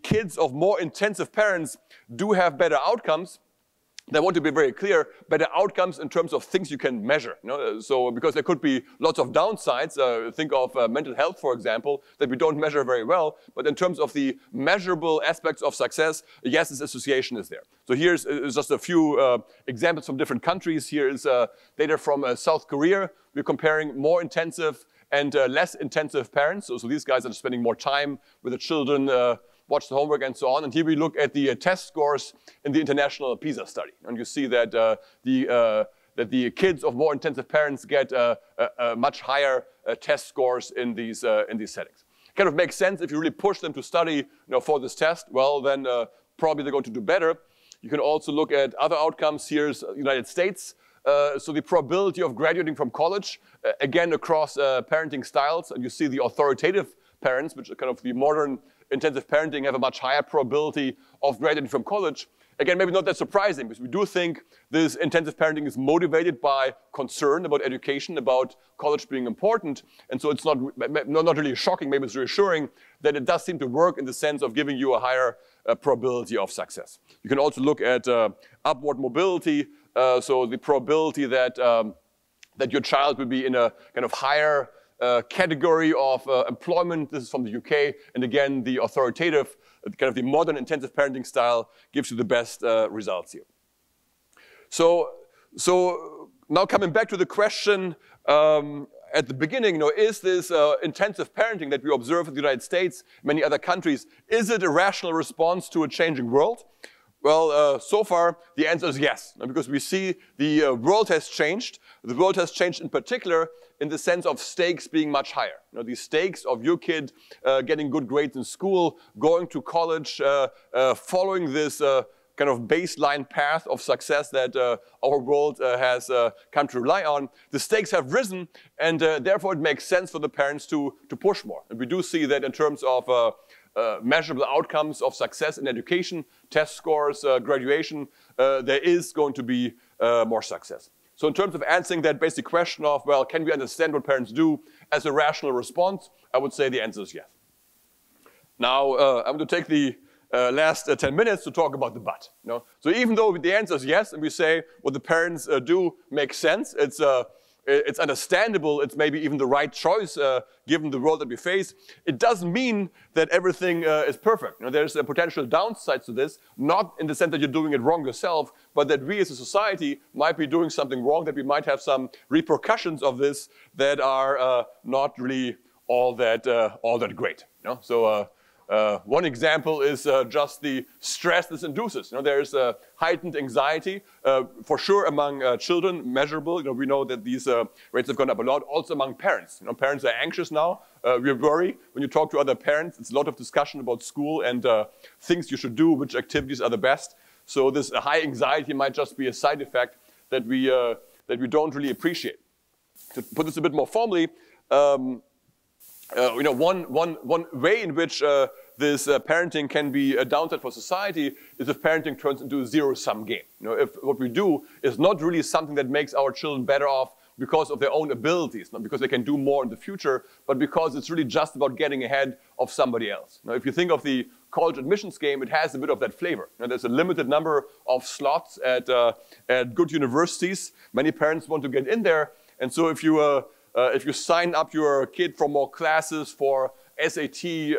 kids of more intensive parents do have better outcomes. I want to be very clear, better outcomes in terms of things you can measure. So because there could be lots of downsides, think of mental health, for example, that we don't measure very well. But in terms of the measurable aspects of success, yes, this association is there. So here's just a few examples from different countries. Here is data from South Korea. We're comparing more intensive and less intensive parents. So these guys are spending more time with the children, watch the homework and so on. And here we look at the test scores in the international PISA study. And you see that the kids of more intensive parents get much higher test scores in these settings. Kind of makes sense if you really push them to study for this test, well, then probably they're going to do better. You can also look at other outcomes. Here's the United States. So the probability of graduating from college, again, across parenting styles. And you see the authoritative parents, which are kind of the modern intensive parenting, have a much higher probability of graduating from college. Again, maybe not that surprising, because we do think this intensive parenting is motivated by concern about education, about college being important. And so it's not really shocking, maybe it's reassuring that it does seem to work in the sense of giving you a higher probability of success. You can also look at upward mobility, so the probability that, that your child will be in a kind of higher category of employment. This is from the UK. And again, the authoritative, kind of the modern intensive parenting style gives you the best results here. So now coming back to the question at the beginning, is this intensive parenting that we observe in the United States, many other countries, is it a rational response to a changing world? Well, so far, the answer is yes, because we see the world has changed. The world has changed in particular in the sense of stakes being much higher. The stakes of your kid getting good grades in school, going to college, following this kind of baseline path of success that our world has come to rely on. The stakes have risen, and therefore it makes sense for the parents to push more. And we do see that in terms of measurable outcomes of success in education, test scores, graduation, there is going to be more success. So in terms of answering that basic question of, well, can we understand what parents do as a rational response, I would say the answer is yes. Now, I'm going to take the last 10 minutes to talk about the but. So even though the answer is yes, and we say what the parents do makes sense, it's understandable, it's maybe even the right choice given the world that we face, it doesn't mean that everything is perfect. There's a potential downside to this, not in the sense that you're doing it wrong yourself, but that we as a society might be doing something wrong, that we might have some repercussions of this that are not really all that great. So one example is just the stress this induces. There's heightened anxiety, for sure among children, measurable. We know that these rates have gone up a lot, also among parents. Parents are anxious now. We worry. When you talk to other parents, it's a lot of discussion about school and things you should do, which activities are the best. So this high anxiety might just be a side effect that we don't really appreciate. To put this a bit more formally, one way in which this parenting can be a downside for society is if parenting turns into a zero-sum game. If what we do is not really something that makes our children better off because of their own abilities, not because they can do more in the future, but because it's really just about getting ahead of somebody else. Now, if you think of the college admissions game, it has a bit of that flavor. Now, there's a limited number of slots at good universities. Many parents want to get in there, and so if you sign up your kid for more classes, for SAT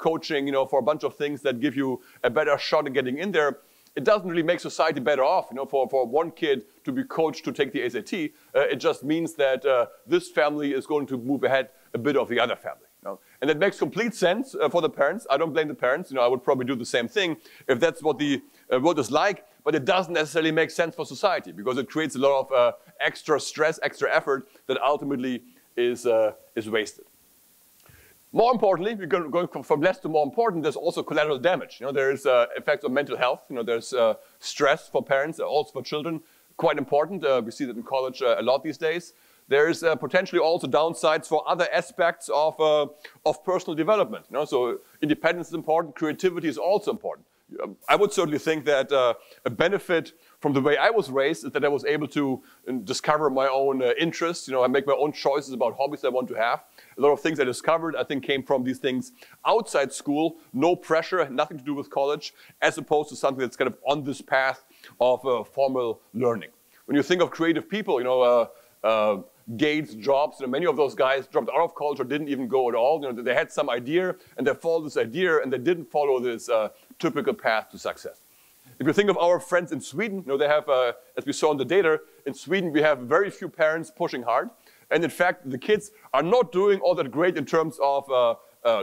coaching, for a bunch of things that give you a better shot at getting in there, it doesn't really make society better off, for one kid to be coached to take the SAT. It just means that this family is going to move ahead a bit of the other family. And that makes complete sense for the parents. I don't blame the parents. I would probably do the same thing if that's what the world is like. But it doesn't necessarily make sense for society because it creates a lot of extra stress, extra effort that ultimately is wasted. More importantly, we're going from less to more important, there's also collateral damage. There's effects on mental health. There's stress for parents, also for children, quite important. We see that in college a lot these days. There's potentially also downsides for other aspects of personal development. So independence is important, creativity is also important. I would certainly think that a benefit from the way I was raised is that I was able to discover my own interests. I make my own choices about hobbies I want to have. A lot of things I discovered, I think, came from these things outside school, no pressure, nothing to do with college, as opposed to something that's kind of on this path of formal learning. When you think of creative people, Gates, Jobs, many of those guys dropped out of college or didn't even go at all. They had some idea and they followed this idea and they didn't follow this typical path to success. If you think of our friends in Sweden, they have, as we saw in the data, in Sweden we have very few parents pushing hard. And in fact, the kids are not doing all that great in terms of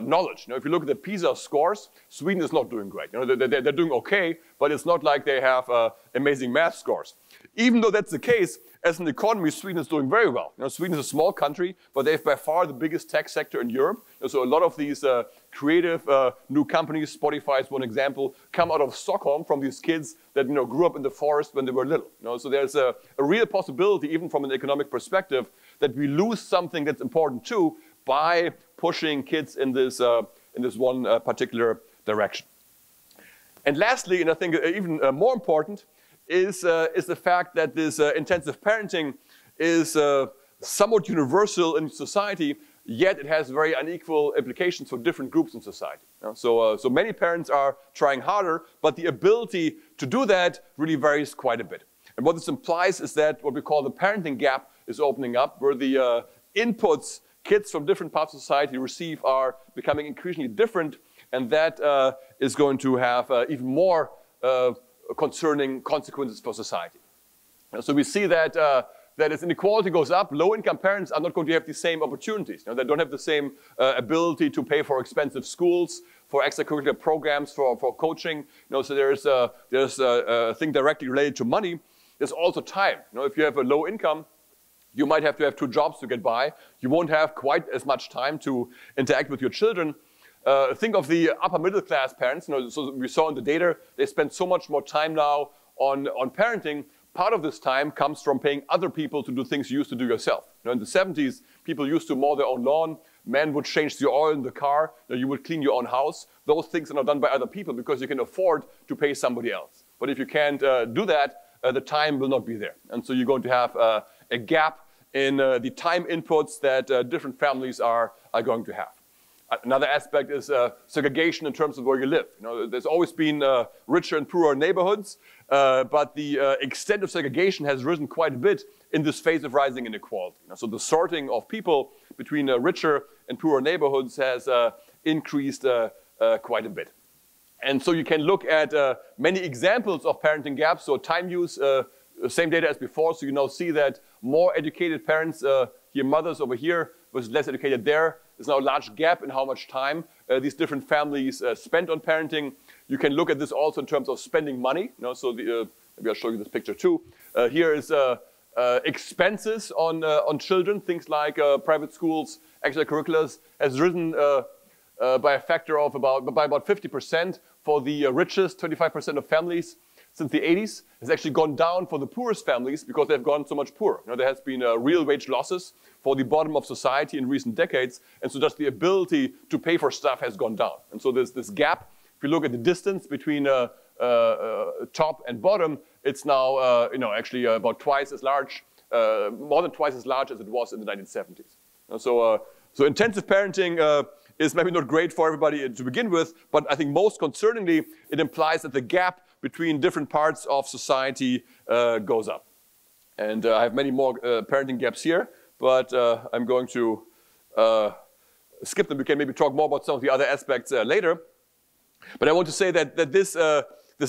knowledge. If you look at the PISA scores, Sweden is not doing great. They're doing okay, but it's not like they have amazing math scores. Even though that's the case, as an economy, Sweden is doing very well. Sweden is a small country, but they have by far the biggest tech sector in Europe. So a lot of these creative new companies, Spotify is one example, come out of Stockholm from these kids that grew up in the forest when they were little. So there's a real possibility, even from an economic perspective, that we lose something that's important too by pushing kids in this one particular direction. And lastly, and I think even more important, is the fact that this intensive parenting is somewhat universal in society, yet it has very unequal implications for different groups in society. So many parents are trying harder, but the ability to do that really varies quite a bit. And what this implies is that what we call the parenting gap is opening up, where the inputs kids from different parts of society receive are becoming increasingly different, and that is going to have even more concerning consequences for society. So we see that that as inequality goes up, low-income parents are not going to have the same opportunities. They don't have the same ability to pay for expensive schools, for extracurricular programs, for coaching. So there's a thing directly related to money. There's also time. If you have a low income, you might have to have 2 jobs to get by. You won't have quite as much time to interact with your children. Think of the upper middle class parents. So we saw in the data, they spend so much more time now on parenting. Part of this time comes from paying other people to do things you used to do yourself. In the 70s, people used to mow their own lawn. Men would change the oil in the car. You would clean your own house. Those things are not done by other people because you can afford to pay somebody else. But if you can't do that, the time will not be there. And so you're going to have a gap in the time inputs that different families are going to have. Another aspect is segregation in terms of where you live. There's always been richer and poorer neighborhoods, but the extent of segregation has risen quite a bit in this phase of rising inequality. So the sorting of people between richer and poorer neighborhoods has increased quite a bit. And so you can look at many examples of parenting gaps. So time use, same data as before. So you now see that more educated parents, here mothers over here, was less educated there. There's now a large gap in how much time these different families spend on parenting. You can look at this also in terms of spending money. So maybe I'll show you this picture too. Here is expenses on children. Things like private schools, extracurriculars has risen by a factor of about 50% for the richest 25% of families since the 80s. It's actually gone down for the poorest families because they've gone so much poorer. There has been real wage losses for the bottom of society in recent decades, and so just the ability to pay for stuff has gone down. And so there's this gap. If you look at the distance between top and bottom, it's now actually about twice as large more than twice as large as it was in the 1970s. So intensive parenting is maybe not great for everybody to begin with, but I think most concerningly, it implies that the gap between different parts of society goes up. And I have many more parenting gaps here, but I'm going to skip them. We can maybe talk more about some of the other aspects later. But I want to say that this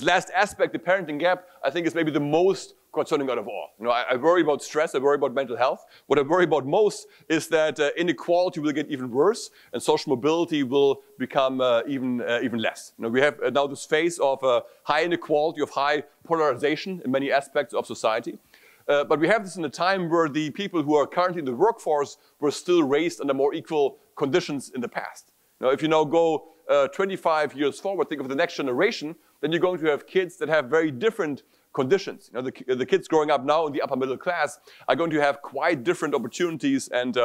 last aspect, the parenting gap, I think is maybe the most concerning out of all. I worry about stress, I worry about mental health. What I worry about most is that inequality will get even worse and social mobility will become even less. We have now this phase of high inequality, of high polarization in many aspects of society. But we have this in a time where the people who are currently in the workforce were still raised under more equal conditions in the past. If you now go 25 years forward, think of the next generation, then you're going to have kids that have very different conditions. The kids growing up now in the upper middle class are going to have quite different opportunities and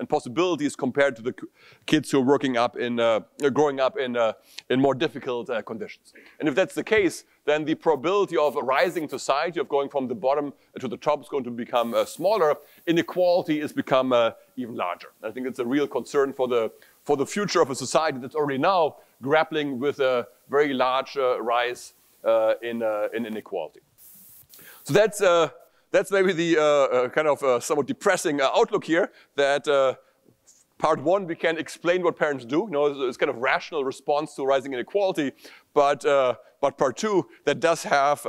possibilities compared to the kids who are growing up in more difficult conditions. And if that's the case, then the probability of a rising society, of going from the bottom to the top, is going to become smaller. Inequality is become even larger. I think it's a real concern for the future of a society that's already now grappling with a very large rise in inequality. So that's maybe the kind of somewhat depressing outlook here, that part one, we can explain what parents do. It's kind of rational response to rising inequality, but part two, that does have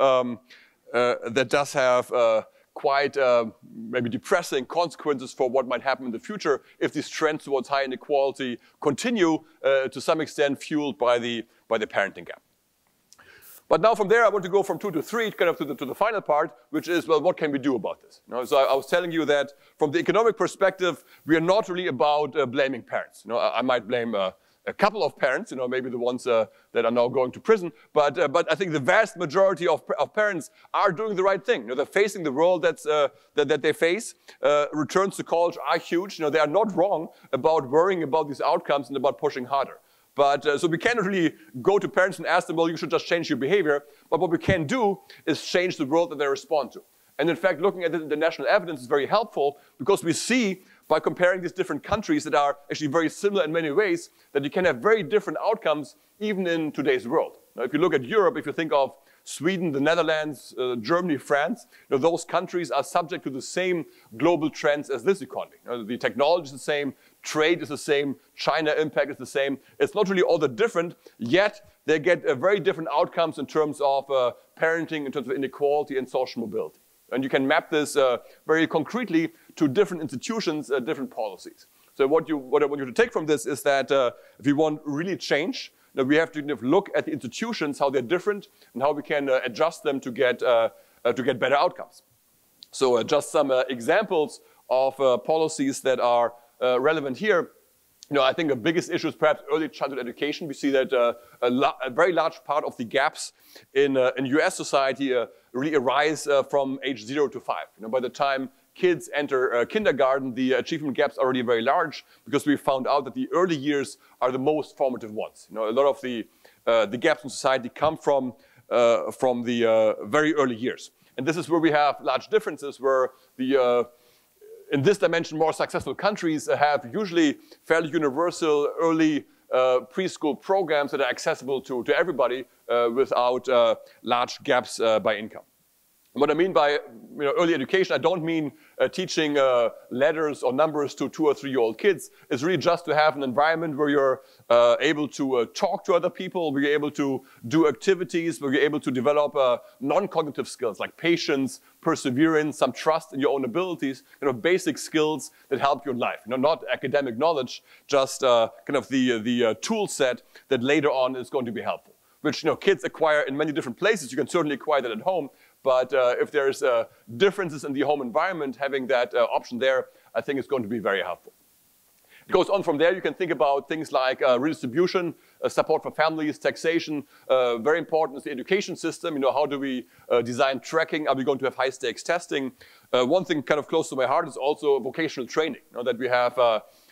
quite maybe depressing consequences for what might happen in the future if these trends towards high inequality continue to some extent fueled by the parenting gap. But now from there, I want to go from 2 to 3, kind of to the final part, which is, well, what can we do about this? So I was telling you that from the economic perspective, we are not really about blaming parents. I might blame a couple of parents, maybe the ones that are now going to prison, but I think the vast majority of parents are doing the right thing. They're facing the world that they face. Returns to college are huge. They are not wrong about worrying about these outcomes and about pushing harder. But so we cannot really go to parents and ask them, well, you should just change your behavior. But what we can do is change the world that they respond to. And in fact, looking at the international evidence is very helpful, because we see by comparing these different countries that are actually very similar in many ways, that you can have very different outcomes even in today's world. Now, if you look at Europe, if you think of Sweden, the Netherlands, Germany, France, those countries are subject to the same global trends as this economy. The technology is the same, trade is the same, China impact is the same. It's not really all that different, yet they get very different outcomes in terms of parenting, in terms of inequality and social mobility. And you can map this very concretely to different institutions, different policies. So what I want you to take from this is that if we want really change, we have to look at the institutions, how they're different, and how we can adjust them to get better outcomes. So just some examples of policies that are relevant here. I think the biggest issue is perhaps early childhood education. We see that a very large part of the gaps in US society really arise from age 0 to 5. By the time kids enter kindergarten, the achievement gaps are already very large, because we found out that the early years are the most formative ones. A lot of the gaps in society come from the very early years. And this is where we have large differences, where in this dimension, more successful countries have usually fairly universal early preschool programs that are accessible to everybody without large gaps by income. And what I mean by early education, I don't mean teaching letters or numbers to 2 or 3-year-old kids. It's really just to have an environment where you're able to talk to other people, where you're able to do activities, where you're able to develop non-cognitive skills like patience, perseverance, some trust in your own abilities, basic skills that help you in life. Not academic knowledge, just kind of the tool set that later on is going to be helpful, which kids acquire in many different places. You can certainly acquire that at home. But if there's differences in the home environment, having that option there, I think is going to be very helpful. It goes on from there. You can think about things like redistribution, support for families, taxation. Very important is the education system. How do we design tracking? Are we going to have high-stakes testing? One thing kind of close to my heart is also vocational training that we have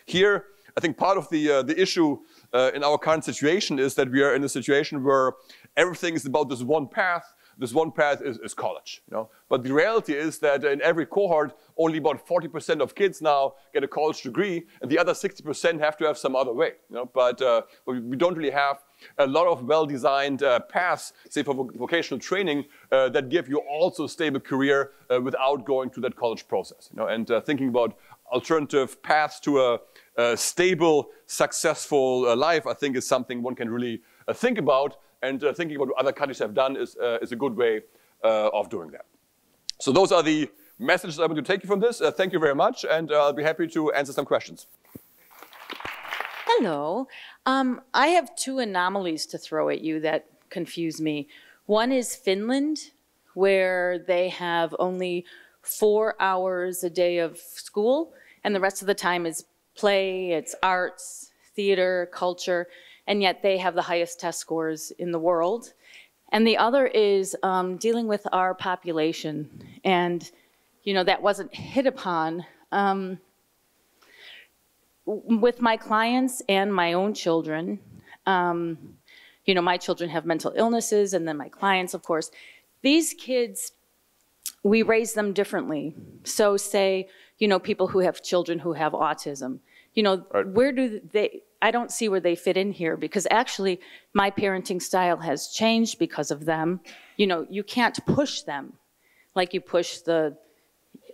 here. I think part of the issue in our current situation is that we are in a situation where everything is about this one path. this one path is college. But the reality is that in every cohort, only about 40% of kids now get a college degree, and the other 60% have to have some other way. But we don't really have a lot of well-designed paths, say for vocational training, that give you also a stable career without going through that college process. And thinking about alternative paths to a stable, successful life, I think is something one can really think about. And thinking about what other countries have done is a good way of doing that. So those are the messages I want to take you from this. Thank you very much, and I'll be happy to answer some questions. Hello. I have two anomalies to throw at you that confuse me. One is Finland, where they have only 4 hours a day of school, and the rest of the time is play, it's arts, theater, culture, and yet they have the highest test scores in the world. And the other is dealing with our population. And, that wasn't hit upon. With my clients and my own children, my children have mental illnesses, and then my clients, of course. These kids, we raise them differently. So say, people who have children who have autism, right. Where do they, I don't see where they fit in here, because actually my parenting style has changed because of them. You can't push them like you push the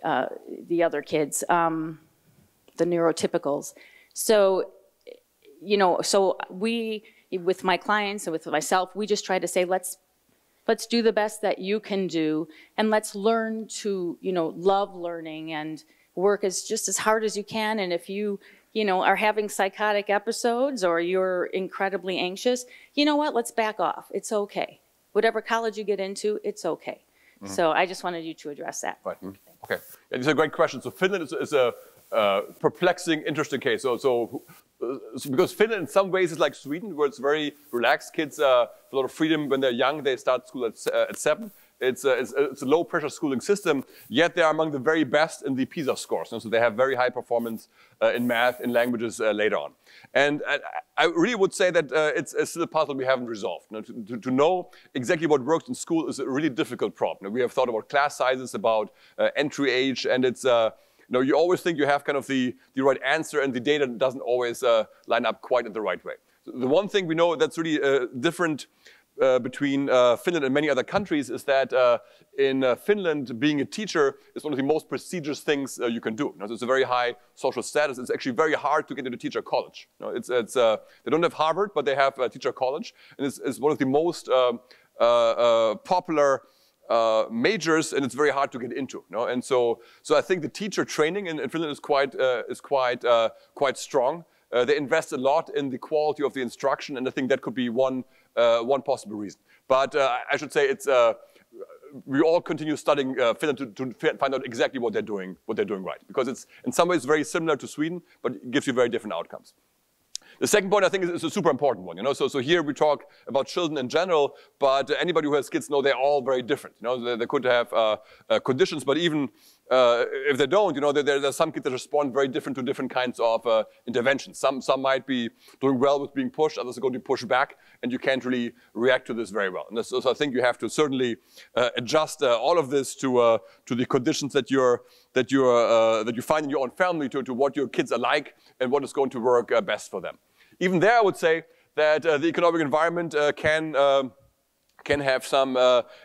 other kids, the neurotypicals. So, so we, with my clients and with myself, we just try to say, let's do the best that you can do, and let's learn to, love learning and work just as hard as you can. And if you, are having psychotic episodes or you're incredibly anxious, you know what, let's back off. It's okay. Whatever college you get into, it's okay. Mm-hmm. So I just wanted you to address that. Right. Mm-hmm. Okay. Yeah, these are great questions. So Finland is a perplexing, interesting case. So because Finland in some ways is like Sweden, where it's very relaxed. Kids have a lot of freedom when they're young. They start school at 7. It's a low-pressure schooling system, yet they are among the very best in the PISA scores. So they have very high performance in math, in languages later on. And I really would say that it's still a puzzle we haven't resolved. To know exactly what works in school is a really difficult problem. We have thought about class sizes, about entry age, and it's you always think you have kind of the right answer, and the data doesn't always line up quite in the right way. So the one thing we know that's really different between Finland and many other countries is that in Finland, being a teacher is one of the most prestigious things you can do. So it's a very high social status. It's actually very hard to get into teacher college. They don't have Harvard, but they have teacher college, and it's one of the most popular majors, and it's very hard to get into. And so I think the teacher training in Finland is quite strong. They invest a lot in the quality of the instruction, and I think that could be one possible reason. But I should say we all continue studying Finland to find out exactly what they're doing right, because it's in some ways very similar to Sweden, but it gives you very different outcomes. The second point, I think, is a super important one. So here we talk about children in general, but anybody who has kids know they're all very different. They could have conditions, but even if they don't, there are some kids that respond very different to different kinds of interventions. Some might be doing well with being pushed, others are going to push back, and you can't really react to this very well. And so I think you have to certainly adjust all of this to the conditions that you find in your own family, to what your kids are like and what is going to work best for them. Even there, I would say that the economic environment can have some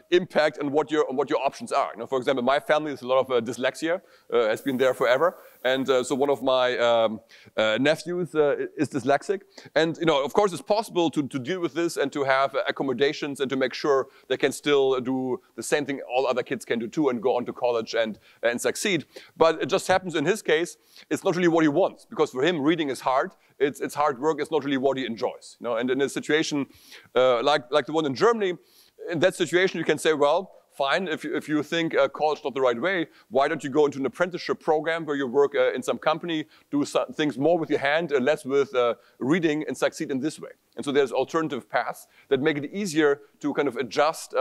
impact on what your options are. For example, my family has a lot of dyslexia, has been there forever, and so one of my nephews is dyslexic. And of course, it's possible to deal with this and to have accommodations and to make sure they can still do the same thing all other kids can do too, and go on to college and succeed. But it just happens in his case, it's not really what he wants, because for him, reading is hard. It's hard work. It's not really what he enjoys. And in a situation like the one in Germany, in that situation, you can say, well, fine, if you think college is not the right way, why don't you go into an apprenticeship program where you work in some company, do some things more with your hand and less with reading, and succeed in this way. And so there's alternative paths that make it easier to kind of adjust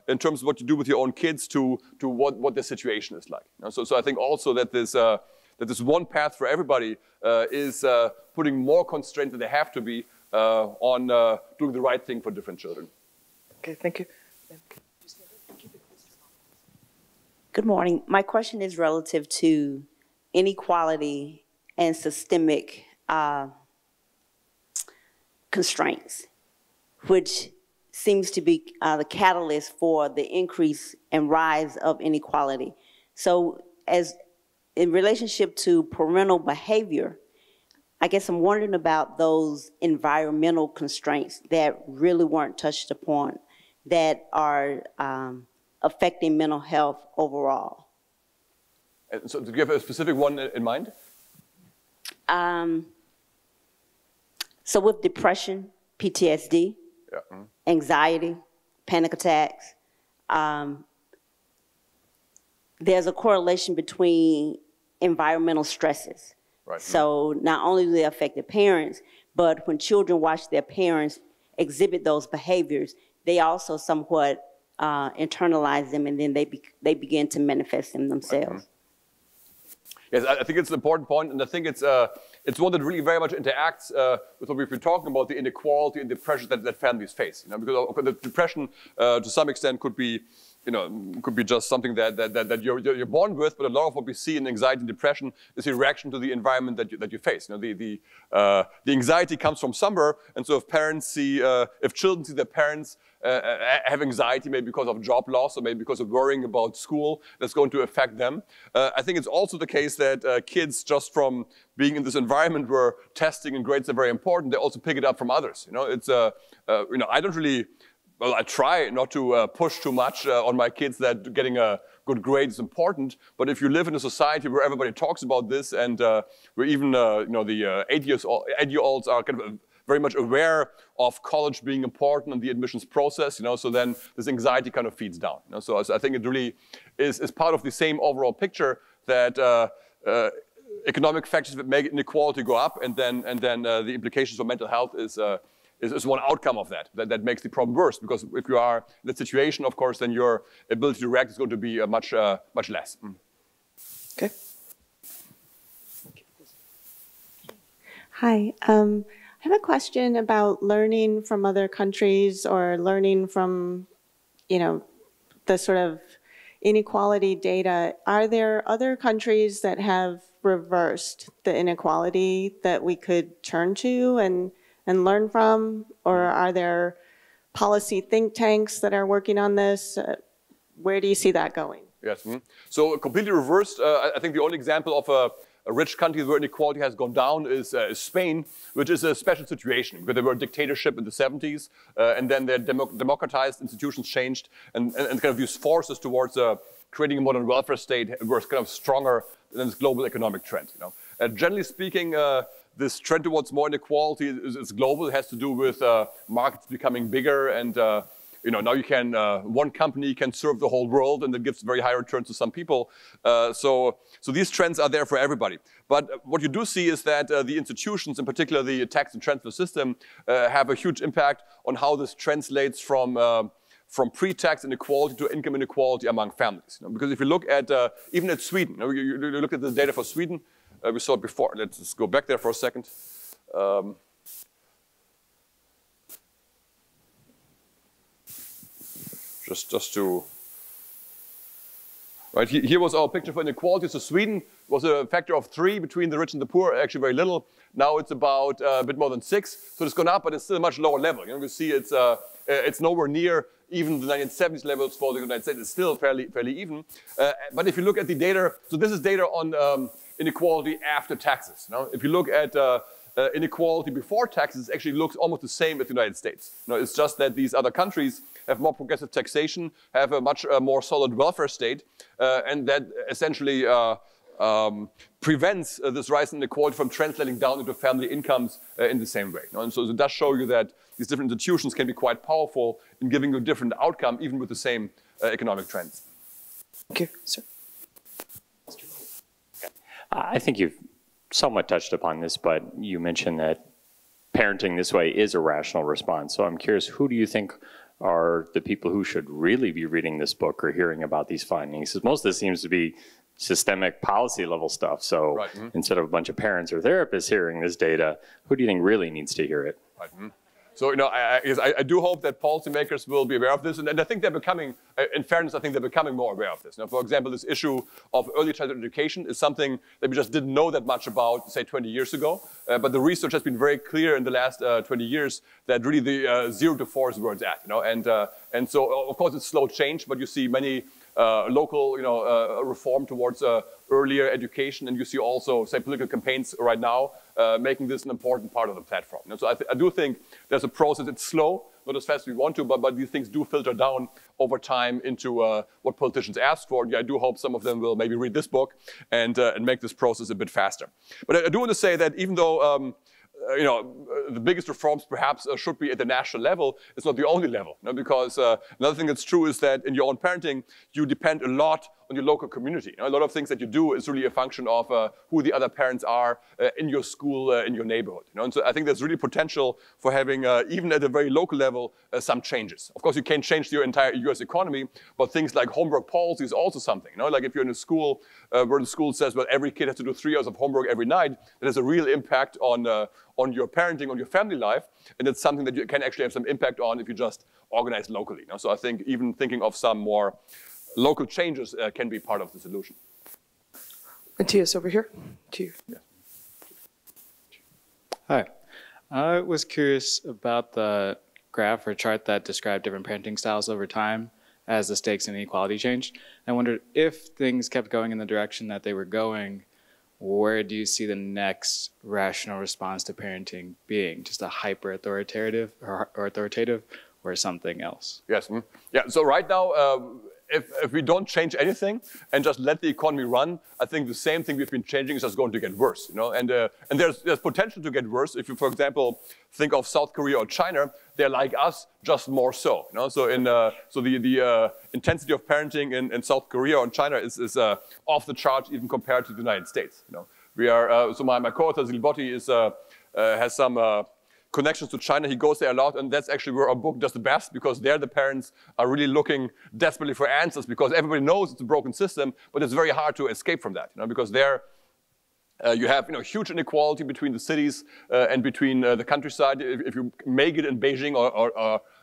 in terms of what you do with your own kids to what their situation is like. So I think also that this one path for everybody is putting more constraints than they have to be on doing the right thing for different children. Okay, thank you. Good morning. My question is relative to inequality and systemic constraints, which seems to be the catalyst for the increase and rise of inequality. So as in relationship to parental behavior, I guess I'm wondering about those environmental constraints that really weren't touched upon that are affecting mental health overall. And so do you have a specific one in mind? So with depression, PTSD, anxiety, panic attacks, there's a correlation between environmental stresses. Right. So not only do they affect the parents, but when children watch their parents exhibit those behaviors, they also somewhat internalize them, and then they begin to manifest them themselves. Yes, I think it's an important point, and I think it's one that really very much interacts with what we've been talking about, the inequality and the pressure that families face. You know, because the depression, to some extent, could be, could be just something that you're born with, but a lot of what we see in anxiety and depression is a reaction to the environment that you face. You know, the anxiety comes from somewhere, and so if parents see, if children see their parents have anxiety, maybe because of job loss or maybe because of worrying about school, that's going to affect them. I think it's also the case that kids, just from being in this environment where testing and grades are very important, they also pick it up from others. You know, it's I don't really. Well, I try not to push too much on my kids that getting a good grade is important. But if you live in a society where everybody talks about this, and where even the 8-year-olds are kind of very much aware of college being important and the admissions process, so then this anxiety kind of feeds down. So I think it really is part of the same overall picture that economic factors that make inequality go up, and then the implications for mental health is one outcome of that makes the problem worse, because if you are in that situation, of course, then your ability to react is going to be much less. Okay. Hi. I have a question about learning from other countries, or learning from, the sort of inequality data. Are there other countries that have reversed the inequality that we could turn to and learn from? Or are there policy think tanks that are working on this? Where do you see that going? Yes. So completely reversed. I think the only example of a rich country where inequality has gone down is Spain, which is a special situation, because they were a dictatorship in the 70s, and then their democratized institutions changed, and kind of used forces towards creating a modern welfare state, were kind of stronger than this global economic trend. Generally speaking, this trend towards more inequality is global. It has to do with markets becoming bigger, and now you can one company can serve the whole world, and it gives very high returns to some people. So these trends are there for everybody. But what you do see is that the institutions, in particular the tax and transfer system, have a huge impact on how this translates from pre-tax inequality to income inequality among families. Because if you look at even at Sweden, you look at the data for Sweden. We saw it before. Let's just go back there for a second. Just to, right, here was our picture for inequality. So Sweden was a factor of 3 between the rich and the poor, actually very little. Now it's about a bit more than 6. So it's gone up, but it's still a much lower level. You see it's nowhere near even the 1970s levels for the United States. It's still fairly even. But if you look at the data, so this is data on inequality after taxes. If you look at inequality before taxes, it actually looks almost the same as the United States. It's just that these other countries have more progressive taxation, have a much more solid welfare state, and that essentially prevents this rise in inequality from translating down into family incomes in the same way. And so it does show you that these different institutions can be quite powerful in giving you a different outcome, even with the same economic trends. Thank you, sir. I think you've somewhat touched upon this, but you mentioned that parenting this way is a rational response. So I'm curious, who do you think are the people who should really be reading this book or hearing about these findings? Because most of this seems to be systemic policy level stuff. So instead of a bunch of parents or therapists hearing this data, who do you think really needs to hear it? So, you know, I do hope that policymakers will be aware of this, and I think they're becoming, in fairness, I think they're becoming more aware of this. Now, for example, this issue of early childhood education is something that we just didn't know that much about, say, 20 years ago, but the research has been very clear in the last 20 years that really the 0 to 4 is where it's at, you know, and so, of course, it's slow change, but you see many local, you know, reform towards earlier education, and you see also, say, political campaigns right now making this an important part of the platform. And so I do think there's a process. It's slow, not as fast as we want to, but these things do filter down over time into what politicians ask for. And I do hope some of them will maybe read this book and make this process a bit faster. But I do want to say that even though you know, the biggest reforms perhaps should be at the national level, it's not the only level. You know, because another thing that's true is that in your own parenting, you depend a lot on your local community. You know, a lot of things that you do is really a function of who the other parents are in your school, in your neighborhood. You know? And so I think there's really potential for having, even at a very local level, some changes. Of course, you can't change your entire US economy, but things like homework policy is also something. You know? Like if you're in a school where the school says, well, every kid has to do 3 hours of homework every night, that has a real impact on your parenting, on your family life, and it's something that you can actually have some impact on if you just organize locally. You know? So I think even thinking of some more local changes can be part of the solution. Matthias, over here. To you. Yeah. Hi. I was curious about the graph or chart that described different parenting styles over time as the stakes in inequality changed. I wondered if things kept going in the direction that they were going, where do you see the next rational response to parenting being? Just a hyper-authoritative or something else? Yes. Mm-hmm. Yeah. So right now, if we don't change anything and just let the economy run, I think the same thing we've been changing is just going to get worse. You know, and there's potential to get worse if you, for example, think of South Korea or China. They're like us, just more so. You know, so the intensity of parenting in South Korea or in China is off the charts even compared to the United States. You know, we are so my co-author Zilbotti has some connections to China. He goes there a lot, and that's actually where our book does the best, because there the parents are really looking desperately for answers, because everybody knows it's a broken system, but it's very hard to escape from that, you know, because there you have, you know, huge inequality between the cities and between the countryside. If you make it in Beijing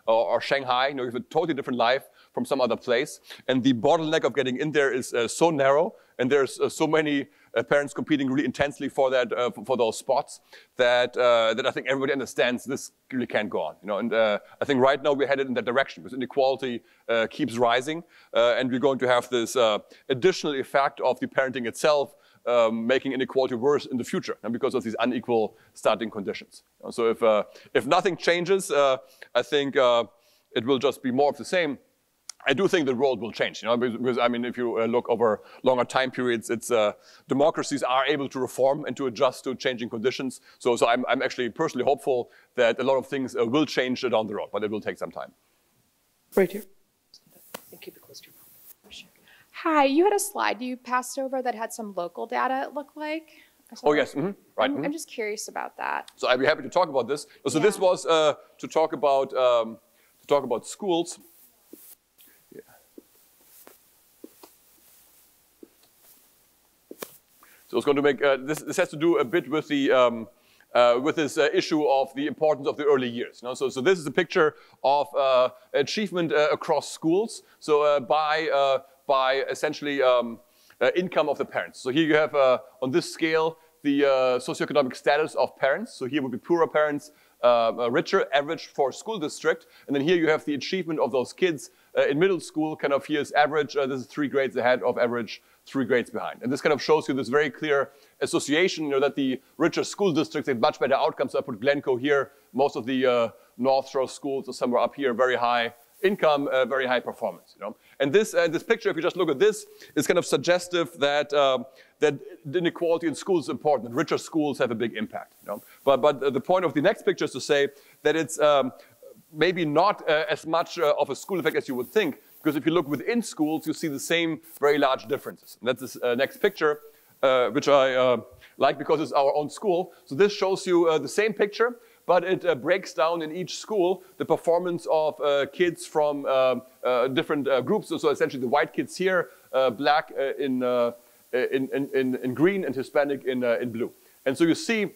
or Shanghai, you know, you have a totally different life from some other place, and the bottleneck of getting in there is so narrow, and there's so many parents competing really intensely for that for those spots that I think everybody understands this really can't go on. You know, and I think right now we're headed in that direction because inequality keeps rising, and we're going to have this additional effect of the parenting itself making inequality worse in the future, and because of these unequal starting conditions. So if nothing changes, I think it will just be more of the same. I do think the world will change, you know, because I mean, if you look over longer time periods, it's democracies are able to reform and to adjust to changing conditions. So I'm actually personally hopeful that a lot of things will change down the road, but it will take some time. Right here. And keep it close to your mouth. Hi, you had a slide you passed over that had some local data, it looked like. Oh yes, mm-hmm. Right. I'm just curious about that. So I'd be happy to talk about this. So this was to talk about schools. So it's going to make, this has to do a bit with the with this issue of the importance of the early years. You know? So this is a picture of achievement across schools. So by essentially income of the parents. So here you have on this scale the socioeconomic status of parents. So here would be poorer parents, richer, average for school district. And then here you have the achievement of those kids in middle school, kind of here's average. This is 3 grades ahead of average, 3 grades behind. And this kind of shows you this very clear association, you know, that the richer school districts have much better outcomes. So I put Glencoe here. Most of the North Shore schools are somewhere up here, very high income, very high performance. You know? And this picture, if you just look at this, is kind of suggestive that that the inequality in schools is important. And richer schools have a big impact. You know? But the point of the next picture is to say that it's maybe not as much of a school effect as you would think, because if you look within schools, you see the same very large differences. And that's this next picture, which I like because it's our own school. So this shows you the same picture, but it breaks down in each school the performance of kids from different groups. So essentially the white kids here, black in green and Hispanic in blue. And so you see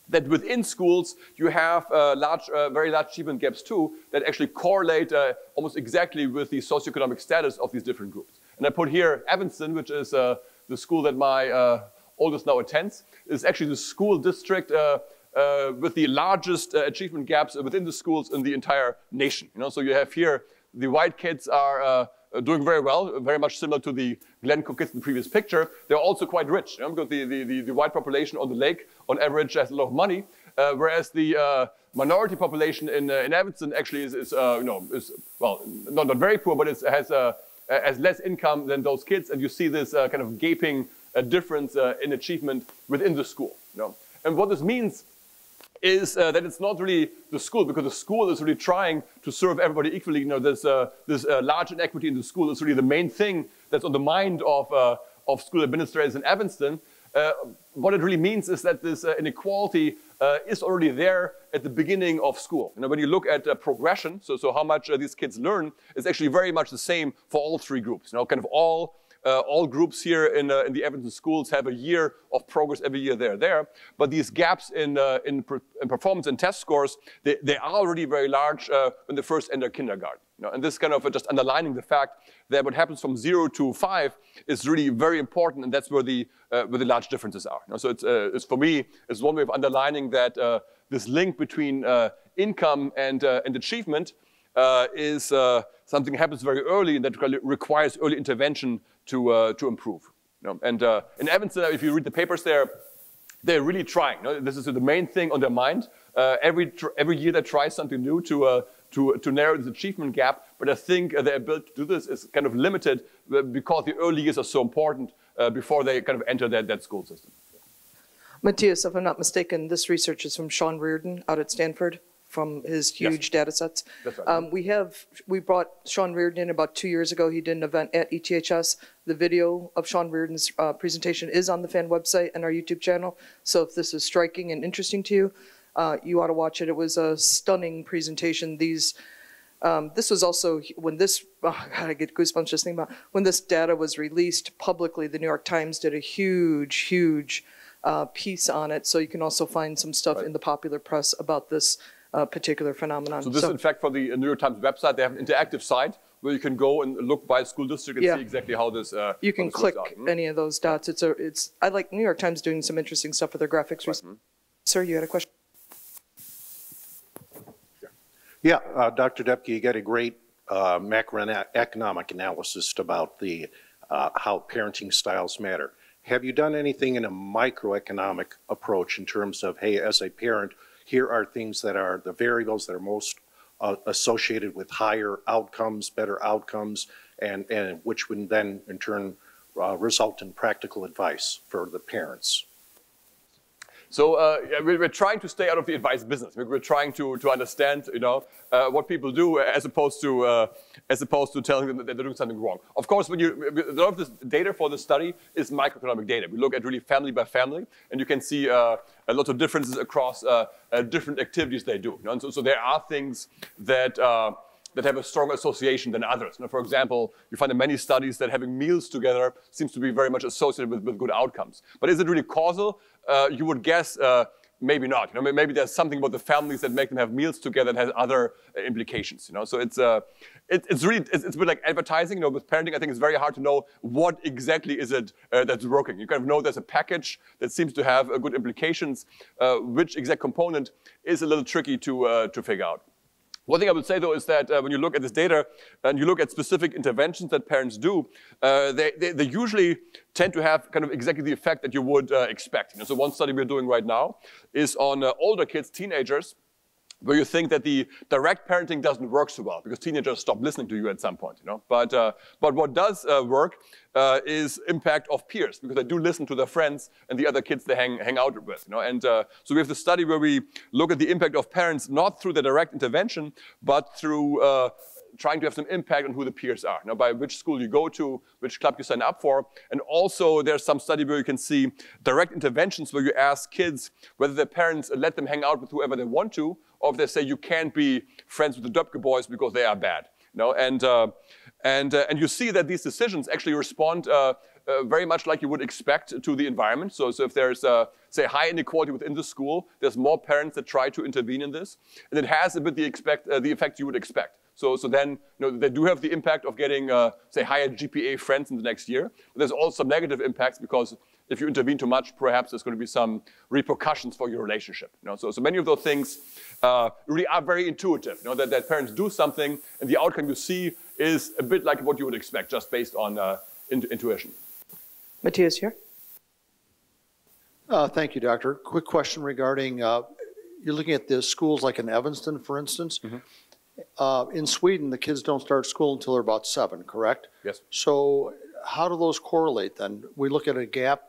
that within schools you have very large achievement gaps too that actually correlate almost exactly with the socioeconomic status of these different groups. And I put here Evanston, which is the school that my oldest now attends, is actually the school district with the largest achievement gaps within the schools in the entire nation. So you have here the white kids are doing very well, very much similar to the Glen Cook kids in the previous picture. They're also quite rich, because the white population on the lake, on average, has a lot of money, whereas the minority population in Evanston actually is well, not very poor, but has less income than those kids, and you see this kind of gaping difference in achievement within the school. And what this means is that it's not really the school, because the school is really trying to serve everybody equally. This large inequity in the school is really the main thing that's on the mind of school administrators in Evanston. What it really means is that this inequality is already there at the beginning of school. When you look at progression, so how much these kids learn, is actually very much the same for all three groups. Kind of all groups here in the Evanston schools have a year of progress every year there. But these gaps in performance and test scores, they are already very large when they first enter kindergarten. And this kind of just underlining the fact that what happens from 0 to 5 is really very important, and that's where the large differences are. So it's for me, it's one way of underlining that this link between income and achievement is something that happens very early and that requires early intervention to improve. And in Evanston, if you read the papers there, they're really trying. This is the main thing on their mind. Every year they try something new to narrow this achievement gap, but I think their ability to do this is kind of limited because the early years are so important before they kind of enter that school system. Matthias, if I'm not mistaken, this research is from Sean Reardon out at Stanford, from his huge data sets. That's right. We brought Sean Reardon in about 2 years ago. He did an event at ETHS. The video of Sean Reardon's presentation is on the FAN website and our YouTube channel. So if this is striking and interesting to you, you ought to watch it. It was a stunning presentation. This was also when this, God, I get goosebumps just thinking about when this data was released publicly. The New York Times did a huge piece on it. So you can also find some stuff in the popular press about this particular phenomenon. So this is in fact for the New York Times website. They have an interactive site where you can go and look by school district and see exactly how this. You can click any of those dots. I like New York Times doing some interesting stuff with their graphics. Right. Sir, you had a question. Yeah, Dr. Doepke, you got a great macroeconomic analysis about how parenting styles matter. Have you done anything in a microeconomic approach in terms of, hey, as a parent, here are things that are the variables that are most associated with higher outcomes, better outcomes, and which would then in turn result in practical advice for the parents? So we're trying to stay out of the advice business. We're trying to understand, what people do as opposed to telling them that they're doing something wrong. Of course, a lot of this data for the study is macroeconomic data. We look at really family by family, and you can see a lot of differences across different activities they do. And so there are things that have a stronger association than others. For example, you find in many studies that having meals together seems to be very much associated with good outcomes. But is it really causal? You would guess maybe not. Maybe there's something about the families that make them have meals together that has other implications. So it's a bit like advertising. With parenting, I think it's very hard to know what exactly is it that's working. You kind of know there's a package that seems to have good implications. Which exact component is a little tricky to figure out. One thing I would say, though, is that when you look at this data and you look at specific interventions that parents do, they usually tend to have kind of exactly the effect that you would expect. So one study we're doing right now is on older kids, teenagers, where you think that the direct parenting doesn't work so well because teenagers stop listening to you at some point. But what does work is impact of peers, because they do listen to their friends and the other kids they hang out with. And so we have the study where we look at the impact of parents not through the direct intervention, but through trying to have some impact on who the peers are. By which school you go to, which club you sign up for. And also there's some study where you can see direct interventions where you ask kids whether their parents let them hang out with whoever they want to, or if they say you can't be friends with the Doepke boys because they are bad. And you see that these decisions actually respond very much like you would expect to the environment. So if there's, say, high inequality within the school, there's more parents that try to intervene in this. And it has a bit the effect you would expect. So then, they do have the impact of getting, say, higher GPA friends in the next year. But there's also some negative impacts because if you intervene too much, perhaps there's going to be some repercussions for your relationship. So many of those things really are very intuitive. That parents do something, and the outcome you see is a bit like what you would expect, just based on intuition. Matthias here. Thank you, Doctor. Quick question regarding, you're looking at the schools like in Evanston, for instance. Mm-hmm. In Sweden, the kids don't start school until they're about 7, correct? Yes. So how do those correlate then? We look at a gap,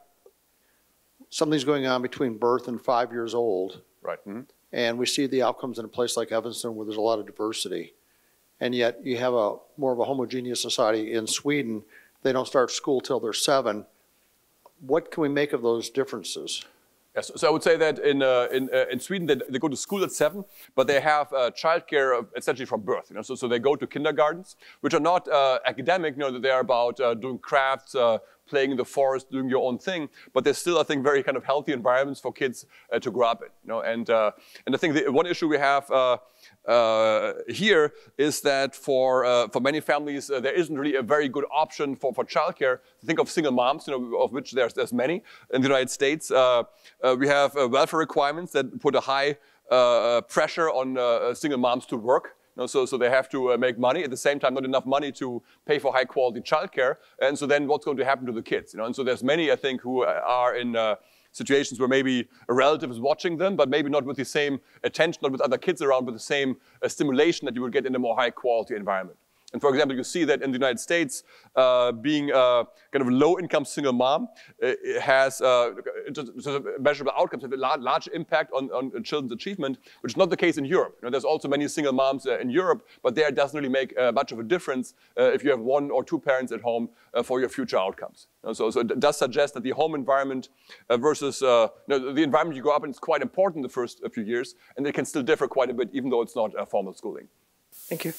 something's going on between birth and 5 years old. Right. Mm-hmm. And we see the outcomes in a place like Evanston where there's a lot of diversity. And yet you have a more of a homogeneous society in Sweden. They don't start school till they're 7. What can we make of those differences? Yes, so I would say that in Sweden they go to school at 7, but they have childcare essentially from birth. So they go to kindergartens, which are not academic. They are about doing crafts, playing in the forest, doing your own thing. But they're still, I think, very kind of healthy environments for kids to grow up in. And I think the one issue we have here is that for many families there isn't really a very good option for childcare. Think of single moms, of which there's many in the United States. We have welfare requirements that put a high pressure on single moms to work. So they have to make money. At the same time, not enough money to pay for high quality childcare. And so then what's going to happen to the kids? And so there's many, I think, who are in situations where maybe a relative is watching them, but maybe not with the same attention, not with other kids around, but the same stimulation that you would get in a more high quality environment. And for example, you see that in the United States, being a kind of low-income single mom has measurable outcomes, have a large impact on children's achievement, which is not the case in Europe. There's also many single moms in Europe, but there it doesn't really make much of a difference if you have 1 or 2 parents at home for your future outcomes. So it does suggest that the home environment versus the environment you grow up in is quite important the first few years, and it can still differ quite a bit, even though it's not formal schooling. Thank you.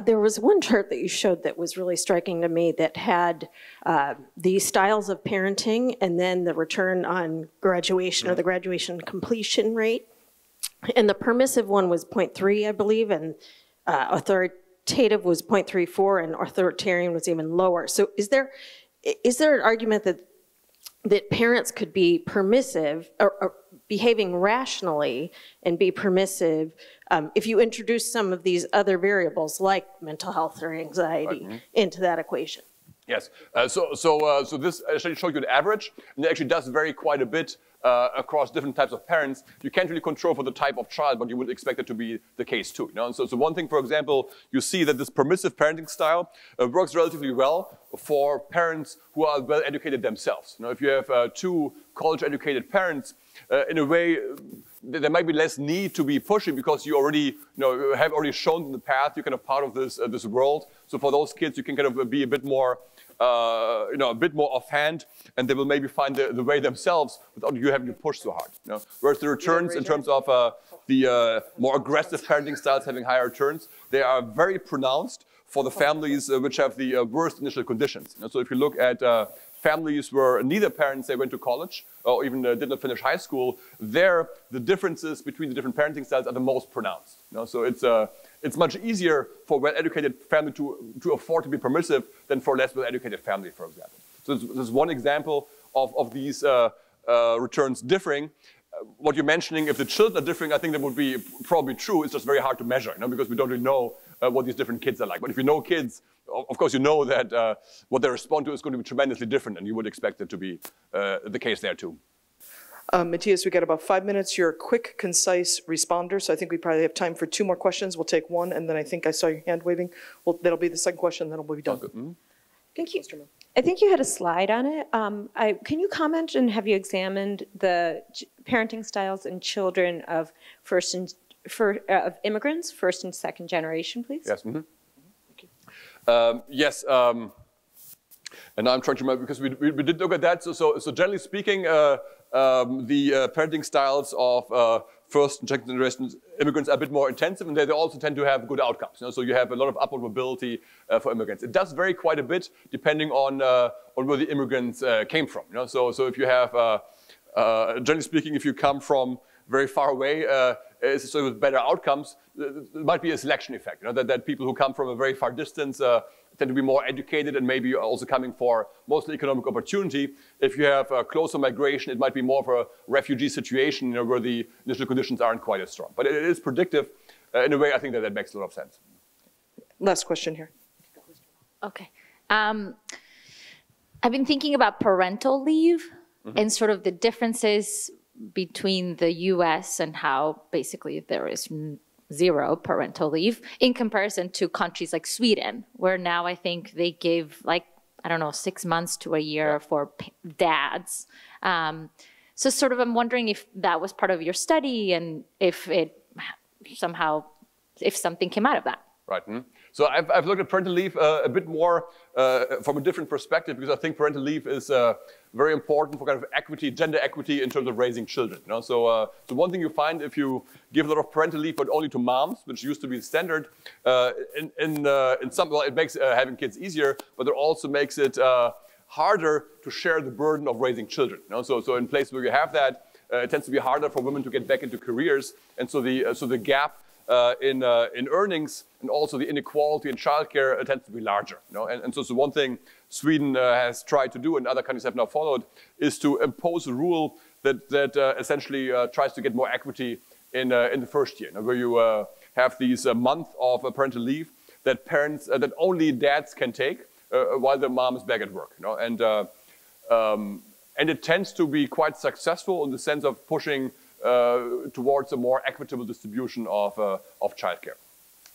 There was one chart that you showed that was really striking to me that had the styles of parenting and then the return on graduation or the graduation completion rate. And the permissive one was 0.3, I believe, and authoritative was 0.34, and authoritarian was even lower. So is there an argument that parents could be permissive or behaving rationally and be permissive if you introduce some of these other variables like mental health or anxiety into that equation? Yes. So this actually showed you an average, and it actually does vary quite a bit across different types of parents. You can't really control for the type of child, but you would expect it to be the case too. And so one thing, for example, you see that this permissive parenting style works relatively well for parents who are well educated themselves. If you have 2 college-educated parents, in a way, there might be less need to be pushing because you already, have already shown the path. You're kind of part of this world. So for those kids, you can kind of be a bit more, a bit more offhand, and they will maybe find the way themselves without you having to push so hard. Whereas the returns in terms of the more aggressive parenting styles having higher returns, they are very pronounced for the families which have the worst initial conditions. So if you look at families where neither parents went to college or even did not finish high school, there the differences between the different parenting styles are the most pronounced. So it's much easier for a well-educated family to afford to be permissive than for a less well-educated family, for example. So this is one example of these returns differing. What you're mentioning, if the children are differing, I think that would be probably true. It's just very hard to measure, because we don't really know what these different kids are like. But if you know kids, of course you know that what they respond to is going to be tremendously different, and you would expect it to be the case there too. Matthias, we got about 5 minutes. You're a quick, concise responder, so I think we probably have time for 2 more questions. We'll take one, and then I think I saw your hand waving. Well, that'll be the second question, then we'll be done. Mm-hmm. Thank you. I think you had a slide on it. Can you comment, and have you examined the parenting styles in children of immigrants, first and second generation, please? Yes. Mm-hmm. Yes. And now I'm trying to remember, because we did look at that. So generally speaking, the parenting styles of first and second generation immigrants are a bit more intensive, and they also tend to have good outcomes. So you have a lot of upward mobility for immigrants. It does vary quite a bit depending on where the immigrants came from. So if you have, generally speaking, if you come from very far away, so with better outcomes, there might be a selection effect. That people who come from a very far distance tend to be more educated and maybe also coming for mostly economic opportunity. If you have a closer migration, it might be more of a refugee situation, where the initial conditions aren't quite as strong. But it is predictive. In a way, I think that makes a lot of sense. Last question here. Okay. I've been thinking about parental leave and sort of the differences between the US and how basically there is zero parental leave in comparison to countries like Sweden, where now I think they give 6 months to a year for dads. So sort of I'm wondering if that was part of your study and if it somehow, if something came out of that. Right. So I've looked at parental leave a bit more from a different perspective, because I think parental leave is very important for kind of equity, gender equity in terms of raising children. So one thing you find if you give a lot of parental leave, but only to moms, which used to be the standard, in some, well, it makes having kids easier, but it also makes it harder to share the burden of raising children. So in places where you have that, it tends to be harder for women to get back into careers, and so the gap in earnings and also the inequality in childcare tends to be larger. And so one thing Sweden has tried to do, and other countries have now followed, is to impose a rule that essentially tries to get more equity in the first year, where you have these month of parental leave that parents, that only dads can take while the mom is back at work. And it tends to be quite successful in the sense of pushing towards a more equitable distribution of childcare.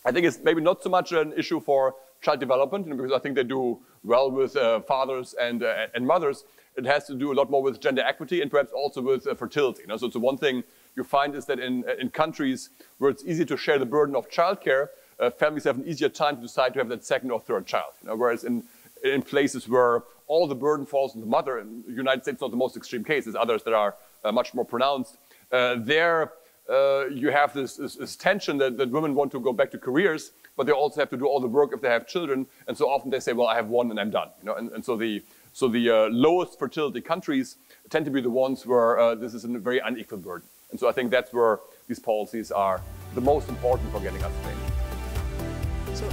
I think it's maybe not so much an issue for child development, because I think they do well with fathers and mothers. It has to do a lot more with gender equity and perhaps also with fertility. So one thing you find is that in countries where it's easy to share the burden of childcare, families have an easier time to decide to have that second or third child. Whereas in places where all the burden falls on the mother, in the United States, not the most extreme case, there's others that are much more pronounced. There you have this tension that women want to go back to careers, but they also have to do all the work if they have children. And so often they say, well, I have one and I'm done. And so the lowest fertility countries tend to be the ones where this is a very unequal burden. And so I think that's where these policies are the most important for getting us changed. So